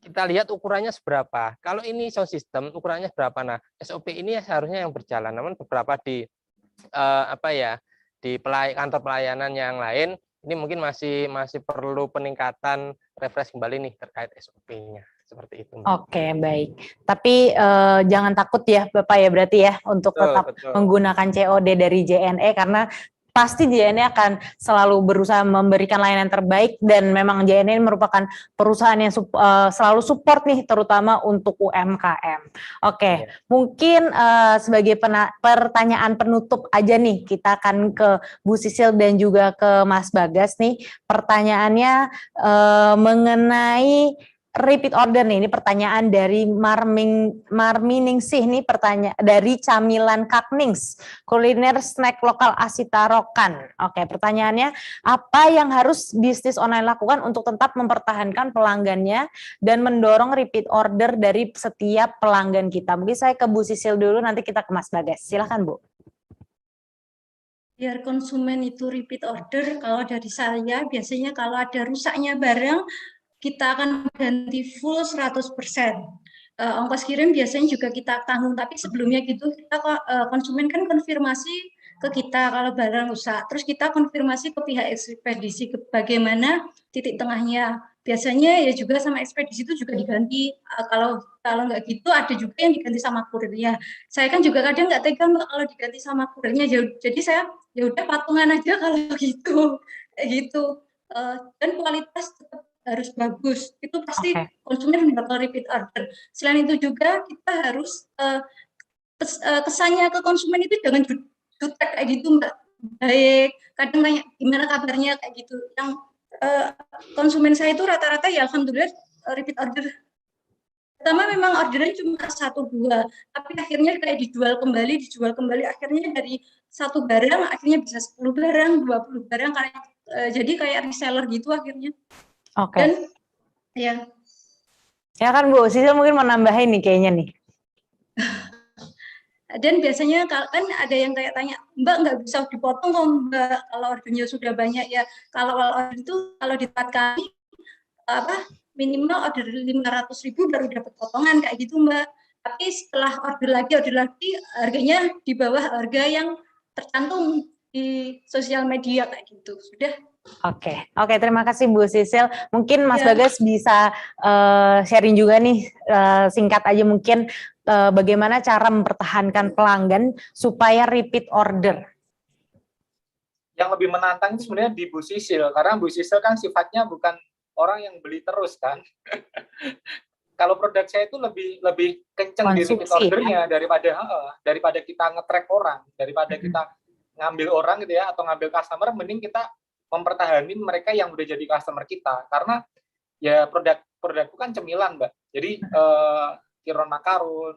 kita lihat ukurannya seberapa. Kalau ini sound system ukurannya berapa. Nah, SOP ini seharusnya yang berjalan. Namun beberapa di kantor pelayanan yang lain ini mungkin masih perlu peningkatan refresh kembali nih terkait SOP-nya. Seperti itu. Oke, baik. Tapi jangan takut ya Bapak ya berarti ya untuk tetap menggunakan COD dari JNE, karena pasti JNE akan selalu berusaha memberikan layanan terbaik, dan memang JNE merupakan perusahaan yang selalu support nih terutama untuk UMKM. Oke, mungkin sebagai pertanyaan penutup aja nih, kita akan ke Bu Sisil dan juga ke Mas Bagas nih. Pertanyaannya mengenai repeat order nih, ini pertanyaan dari Marminingsih nih, pertanyaan dari Camilan Kaknings, kuliner snack lokal Asitarokan. Oke, pertanyaannya, apa yang harus bisnis online lakukan untuk tetap mempertahankan pelanggannya dan mendorong repeat order dari setiap pelanggan kita? Mungkin saya ke Bu Sisil dulu, nanti kita ke Mas Bagas. Silakan Bu. Biar konsumen itu repeat order, kalau dari saya biasanya kalau ada rusaknya barang, kita akan ganti full 100%. Ongkos kirim biasanya juga kita tanggung, tapi sebelumnya gitu kita konsumen kan konfirmasi ke kita kalau barang rusak, terus kita konfirmasi ke pihak ekspedisi bagaimana titik tengahnya. Biasanya ya juga sama ekspedisi itu juga diganti. Kalau nggak gitu ada juga yang diganti sama kurirnya. Saya kan juga kadang nggak tega Mbak kalau diganti sama kurirnya, jadi saya ya udah patungan aja kalau gitu, kayak gitu. Dan kualitas tetap harus bagus, itu pasti konsumen bakal repeat order. Selain itu juga kita harus kesannya ke konsumen itu jangan jutek kayak gitu Mbak, baik, kadang nanya gimana kabarnya kayak gitu. Yang konsumen saya itu rata-rata ya alhamdulillah repeat order. Pertama memang orderannya cuma 1-2, tapi akhirnya kayak dijual kembali, akhirnya dari satu barang akhirnya bisa 10 barang, 20 barang, kayak jadi kayak reseller gitu akhirnya. Oke. Dan ya, Ya kan Bu, Sisil mungkin mau nambahin nih kayaknya nih. dan biasanya kan ada yang kayak tanya, Mbak nggak bisa dipotong kok Mbak kalau ordernya sudah banyak ya. Kalau order itu kalau di tempat kami minimal order 500.000 baru dapat potongan kayak gitu Mbak. Tapi setelah order lagi harganya di bawah harga yang tercantum di sosial media kayak gitu. Sudah. Oke, terima kasih Bu Sisil. Mungkin Mas Ya. Bagas bisa sharing juga nih, singkat aja mungkin bagaimana cara mempertahankan pelanggan supaya repeat order. Yang lebih menantang itu sebenarnya di Bu Sisil, karena Bu Sisil kan sifatnya bukan orang yang beli terus kan. Kalau produk saya itu lebih kenceng di repeat ordernya daripada kita nge-track orang, daripada kita ngambil orang gitu ya, atau ngambil customer, mending kita mempertahankan mereka yang udah jadi customer kita. Karena ya produkku kan cemilan Mbak, jadi tiron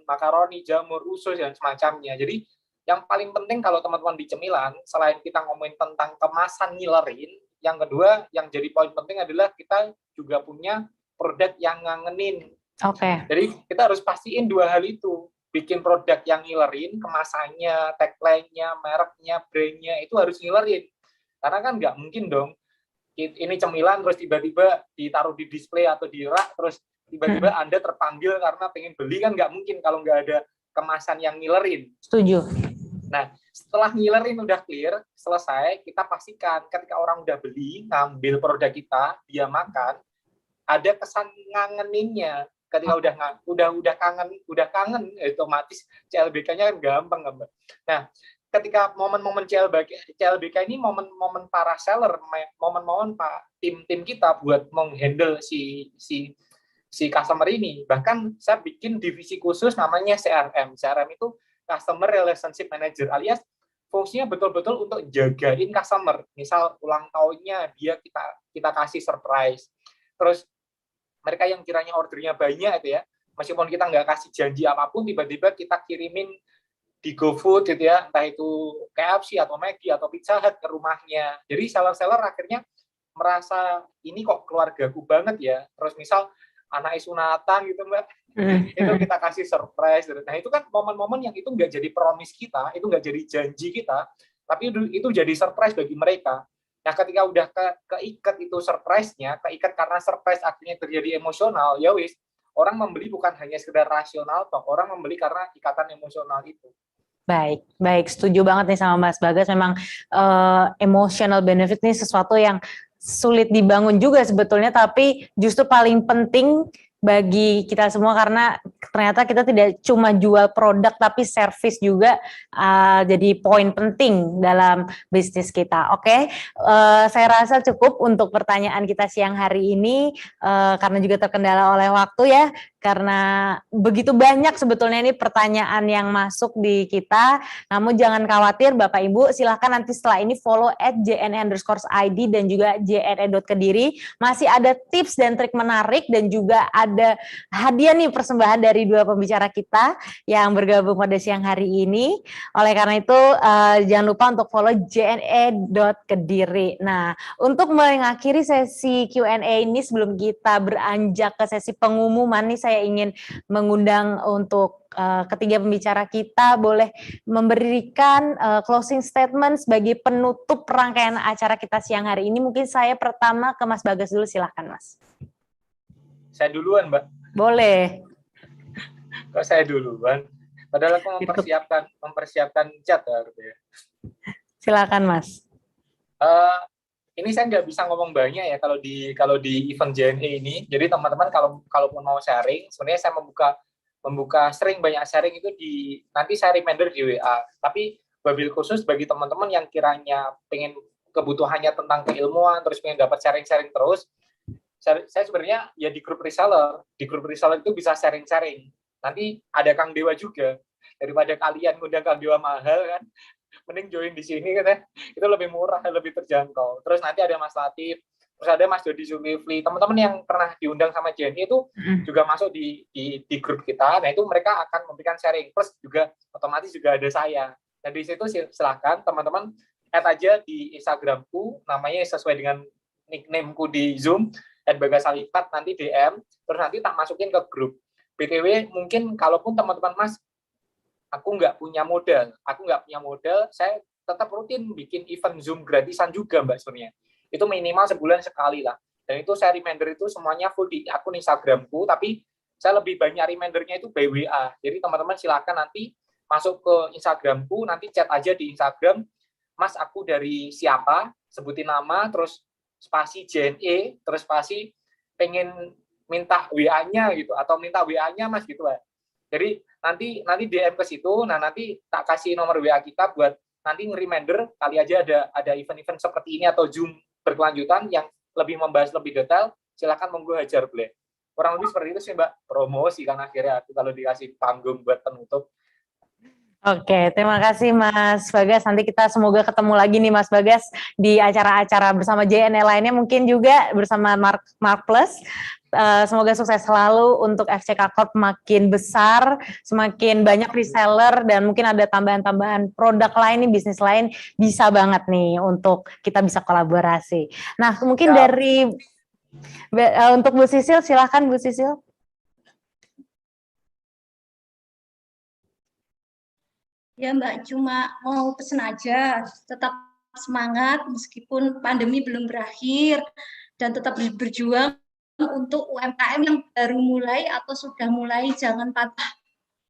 makaroni, jamur, usus dan semacamnya. Jadi yang paling penting kalau teman-teman di cemilan, selain kita ngomongin tentang kemasan ngilerin, yang kedua yang jadi poin penting adalah kita juga punya produk yang ngangenin. Oke. Jadi kita harus pastiin dua hal itu, bikin produk yang ngilerin, kemasannya, tagline-nya, mereknya, brand-nya itu harus ngilerin. Karena kan nggak mungkin dong, ini cemilan terus tiba-tiba ditaruh di display atau di rak, terus tiba-tiba Anda terpanggil karena pengen beli, kan nggak mungkin kalau nggak ada kemasan yang ngilerin. Setuju. Nah, setelah ngilerin udah clear, selesai, kita pastikan ketika orang udah beli, ngambil produk kita, dia makan, ada kesan ngangeninnya. Ketika udah kangen, otomatis CLBK-nya kan gampang, Mbak. Nah, ketika momen-momen CLBK ini momen-momen para seller, momen-momen tim kita buat menghandle si customer ini. Bahkan saya bikin divisi khusus namanya CRM. CRM itu Customer Relationship Manager, alias fungsinya betul-betul untuk jagain customer. Misal ulang tahunnya dia kita kasih surprise. Terus mereka yang kiranya ordernya banyak itu ya, meskipun kita nggak kasih janji apapun, tiba-tiba kita kirimin di GoFood gitu ya, entah itu KFC atau Maggi atau Pizza Hut ke rumahnya. Jadi seller-seller akhirnya merasa ini kok keluargaku banget ya. Terus misal anak sunatan gitu Mbak, itu kita kasih surprise. Nah itu kan momen-momen yang itu nggak jadi promise kita, itu nggak jadi janji kita, tapi itu jadi surprise bagi mereka. Nah, ketika udah keikat itu surprise-nya, keikat karena surprise akhirnya terjadi emosional, ya wis, orang membeli bukan hanya sekedar rasional, toh orang membeli karena ikatan emosional itu. Baik, setuju banget nih sama Mas Bagas. Memang emotional benefit ini sesuatu yang sulit dibangun juga sebetulnya, tapi justru paling penting bagi kita semua karena ternyata kita tidak cuma jual produk tapi service juga jadi poin penting dalam bisnis kita. Oke, saya rasa cukup untuk pertanyaan kita siang hari ini karena juga terkendala oleh waktu ya. Karena begitu banyak sebetulnya ini pertanyaan yang masuk di kita, namun jangan khawatir Bapak Ibu, silahkan nanti setelah ini follow @jne_id dan juga jne.kediri, masih ada tips dan trik menarik dan juga ada hadiah nih persembahan dari dua pembicara kita yang bergabung pada siang hari ini. Oleh karena itu jangan lupa untuk follow jne.kediri. Nah, untuk mengakhiri sesi Q&A ini sebelum kita beranjak ke sesi pengumuman nih, saya ingin mengundang untuk ketiga pembicara kita boleh memberikan closing statement sebagai penutup rangkaian acara kita siang hari ini. Mungkin saya pertama ke Mas Bagas dulu, silahkan Mas. Saya duluan, Mbak. Boleh. Kok saya duluan? Padahal aku mempersiapkan chat ya. Silakan Mas. Ini saya nggak bisa ngomong banyak ya kalau di event JNE ini. Jadi teman-teman kalaupun mau sharing, sebenarnya saya membuka sering banyak sharing itu nanti saya reminder di WA. Tapi wabil khusus bagi teman-teman yang kiranya pengen kebutuhannya tentang keilmuan, terus pengen dapat sharing-sharing terus, saya sebenarnya ya di grup reseller. Di grup reseller itu bisa sharing-sharing. Nanti ada Kang Dewa juga. Daripada kalian ngundang Kang Dewa mahal kan, mending join di sini kan ya. Itu lebih murah, lebih terjangkau. Terus nanti ada Mas Latif, terus ada Mas Dodi Zulkifli, teman-teman yang pernah diundang sama JNE itu juga masuk di grup kita. Nah itu mereka akan memberikan sharing, plus juga otomatis juga ada saya. Nah di situ silahkan teman-teman add aja di Instagramku, namanya sesuai dengan nicknameku di Zoom, @bagasalipat, nanti DM, terus nanti tak masukin ke grup. BTW mungkin kalaupun teman-teman Mas, aku nggak punya modal, saya tetap rutin bikin event Zoom gratisan juga Mbak sebenarnya. Itu minimal sebulan sekali lah. Dan itu saya reminder itu semuanya full di akun Instagramku, tapi saya lebih banyak remindernya itu by WA. Jadi teman-teman silakan nanti masuk ke Instagramku, nanti chat aja di Instagram, Mas aku dari siapa, sebutin nama, terus spasi JNE, terus spasi pengen minta WA-nya gitu, atau minta WA-nya Mas gitu lah. Jadi nanti DM ke situ, nah nanti tak kasih nomor WA kita buat nanti reminder, kali aja ada event-event seperti ini atau Zoom berkelanjutan yang lebih membahas lebih detail, silakan monggo hajar boleh. Kurang lebih seperti itu sih Mbak, promosi kan akhirnya aku kalau dikasih panggung buat penutup. Oke, terima kasih Mas Bagas. Nanti kita semoga ketemu lagi nih Mas Bagas di acara-acara bersama JNE lainnya, mungkin juga bersama Mark Plus. Semoga sukses selalu untuk FCK Corp makin besar, semakin banyak reseller, dan mungkin ada tambahan-tambahan produk lain nih, bisnis lain, bisa banget nih untuk kita bisa kolaborasi. Nah, mungkin dari untuk Bu Sisil, silahkan Bu Sisil. Ya Mbak, cuma mau pesen aja, tetap semangat meskipun pandemi belum berakhir, dan tetap berjuang untuk UMKM yang baru mulai atau sudah mulai, jangan patah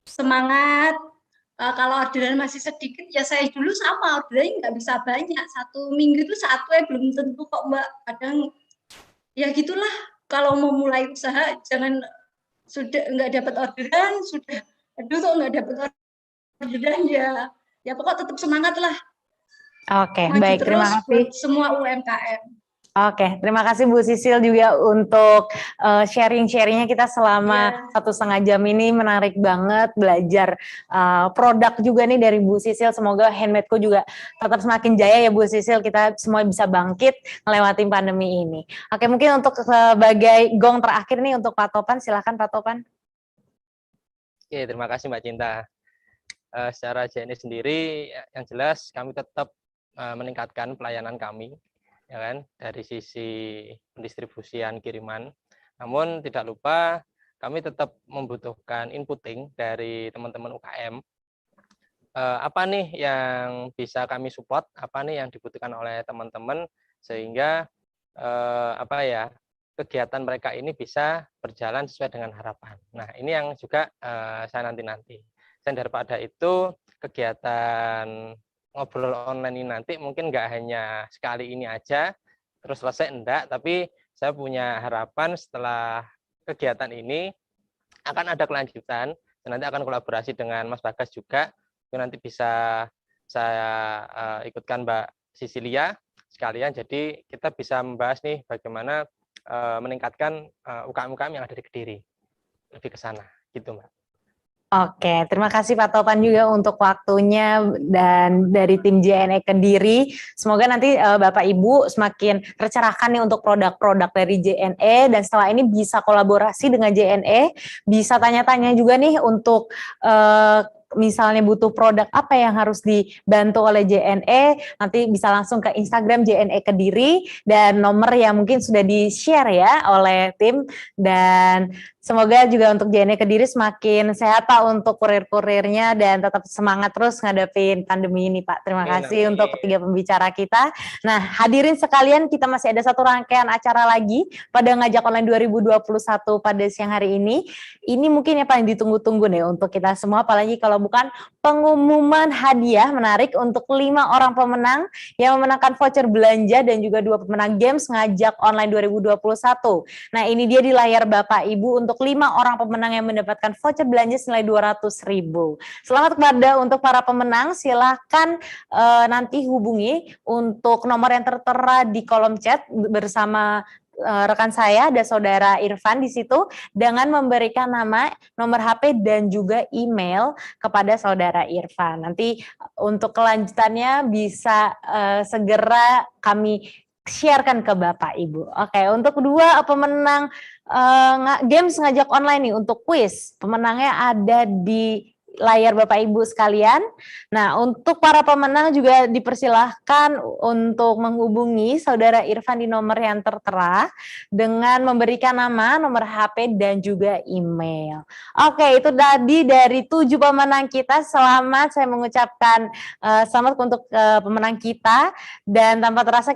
semangat. Kalau orderan masih sedikit, ya saya dulu sama, orderannya nggak bisa banyak, 1 minggu itu satu ya belum tentu kok Mbak, kadang ya gitulah. Kalau mau mulai usaha, jangan sudah nggak dapat orderan, sudah aduh kok nggak dapat orderan, ya pokok tetap semangat lah. Oke, Maju baik, terus terima kasih. buat semua UMKM. Oke, terima kasih Bu Sisil juga untuk sharing-sharingnya kita selama 1,5 jam ini, menarik banget belajar produk juga nih dari Bu Sisil. Semoga Handmadeku juga tetap semakin jaya ya Bu Sisil, kita semua bisa bangkit melewati pandemi ini. Oke, mungkin untuk sebagai gong terakhir nih untuk Pak Topan, silakan Pak Topan. Oke, terima kasih Mbak Cinta. Secara JNE sendiri, yang jelas kami tetap meningkatkan pelayanan kami, ya kan, dari sisi pendistribusian kiriman. Namun tidak lupa kami tetap membutuhkan inputting dari teman-teman UKM. Apa nih yang bisa kami support, apa nih yang dibutuhkan oleh teman-teman, sehingga kegiatan mereka ini bisa berjalan sesuai dengan harapan. Nah, ini yang juga saya nanti-nanti. Dan daripada itu, kegiatan ngobrol online ini nanti mungkin nggak hanya sekali ini aja, terus selesai enggak, tapi saya punya harapan setelah kegiatan ini akan ada kelanjutan, dan nanti akan kolaborasi dengan Mas Bagas juga, nanti bisa saya ikutkan Mbak Sisilia sekalian, jadi kita bisa membahas nih bagaimana meningkatkan UKM-UKM yang ada di Kediri, lebih ke sana, gitu Mbak. Oke, terima kasih Pak Topan juga untuk waktunya dan dari tim JNE Kediri. Semoga nanti Bapak Ibu semakin tercerahkan nih untuk produk-produk dari JNE, dan setelah ini bisa kolaborasi dengan JNE, bisa tanya-tanya juga nih untuk misalnya butuh produk apa yang harus dibantu oleh JNE, nanti bisa langsung ke Instagram JNE Kediri, dan nomor yang mungkin sudah di-share ya oleh tim, dan semoga juga untuk JNE Kediri semakin sehat Pak untuk kurir-kurirnya, dan tetap semangat terus ngadepin pandemi ini Pak. Terima kasih untuk ketiga pembicara kita. Nah, hadirin sekalian, kita masih ada satu rangkaian acara lagi pada Ngajak Online 2021 pada siang hari ini. Ini mungkin yang paling ditunggu-tunggu nih untuk kita semua, apalagi kalau bukan pengumuman hadiah menarik untuk 5 orang pemenang yang memenangkan voucher belanja dan juga 2 pemenang games Ngajak Online 2021. Nah, ini dia di layar Bapak Ibu untuk 5 orang pemenang yang mendapatkan voucher belanja senilai 200.000. Selamat kepada untuk para pemenang, silahkan nanti hubungi untuk nomor yang tertera di kolom chat bersama rekan saya, ada saudara Irfan di situ, dengan memberikan nama, nomor HP dan juga email kepada saudara Irfan. Nanti untuk kelanjutannya bisa segera kami sharekan ke Bapak Ibu. Oke, untuk kedua pemenang games ngajak online nih untuk quiz. Pemenangnya ada di layar Bapak Ibu sekalian. Nah, untuk para pemenang juga dipersilahkan untuk menghubungi Saudara Irfan di nomor yang tertera dengan memberikan nama, nomor HP, dan juga email. Oke, itu tadi dari 7 pemenang kita. Selamat, saya mengucapkan selamat untuk pemenang kita. Dan tanpa terasa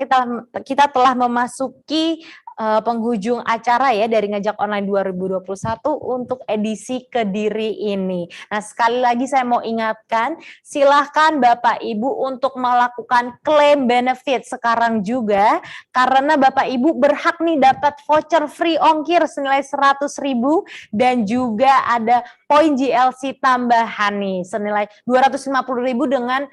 kita telah memasuki penghujung acara ya dari Ngajak Online 2021 untuk edisi Kediri ini. Nah, sekali lagi saya mau ingatkan, silahkan Bapak Ibu untuk melakukan klaim benefit sekarang juga, karena Bapak Ibu berhak nih dapat voucher free ongkir senilai 100.000 dan juga ada poin GLC tambahan nih senilai 250.000 dengan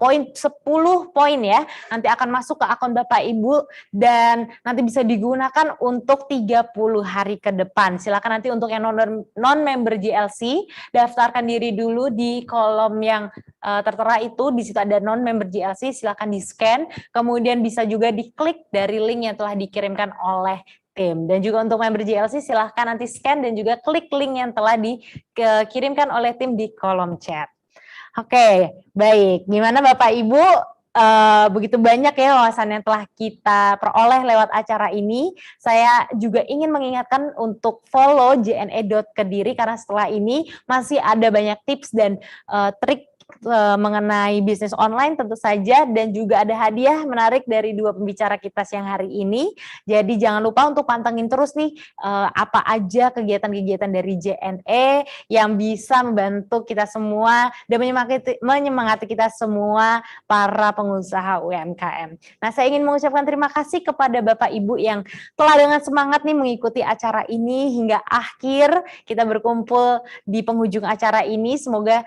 poin 10 poin ya. Nanti akan masuk ke akun Bapak Ibu dan nanti bisa digunakan untuk 30 hari ke depan. Silakan nanti untuk yang non-member GLC, daftarkan diri dulu di kolom yang tertera itu. Di situ ada non-member GLC, silakan di-scan. Kemudian bisa juga diklik dari link yang telah dikirimkan oleh tim. Dan juga untuk member GLC, silahkan nanti scan dan juga klik link yang telah dikirimkan oleh tim di kolom chat. Oke, baik. Gimana Bapak Ibu? Begitu banyak ya wawasan yang telah kita peroleh lewat acara ini. Saya juga ingin mengingatkan untuk follow JNE.Kediri karena setelah ini masih ada banyak tips dan trik mengenai bisnis online tentu saja, dan juga ada hadiah menarik dari 2 pembicara kita siang hari ini. Jadi jangan lupa untuk pantengin terus nih apa aja kegiatan-kegiatan dari JNE yang bisa membantu kita semua dan menyemangati kita semua para pengusaha UMKM. Nah, saya ingin mengucapkan terima kasih kepada Bapak Ibu yang telah dengan semangat nih mengikuti acara ini hingga akhir kita berkumpul di penghujung acara ini. Semoga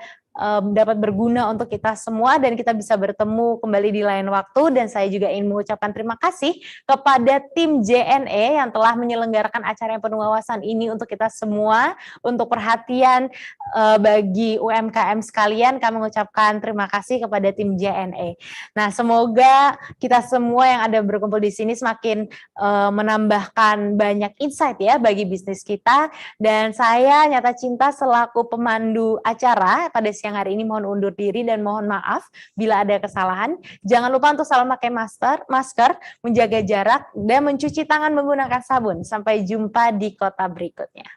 dapat berguna untuk kita semua dan kita bisa bertemu kembali di lain waktu. Dan saya juga ingin mengucapkan terima kasih kepada tim JNE yang telah menyelenggarakan acara yang penuh wawasan ini untuk kita semua, untuk perhatian bagi UMKM sekalian. Kami mengucapkan terima kasih kepada tim JNE. Nah, semoga kita semua yang ada berkumpul di sini semakin menambahkan banyak insight ya bagi bisnis kita. Dan saya Nyata Cinta selaku pemandu acara pada siang hari ini mohon undur diri dan mohon maaf bila ada kesalahan. Jangan lupa untuk selalu pakai masker, menjaga jarak, dan mencuci tangan menggunakan sabun. Sampai jumpa di kota berikutnya.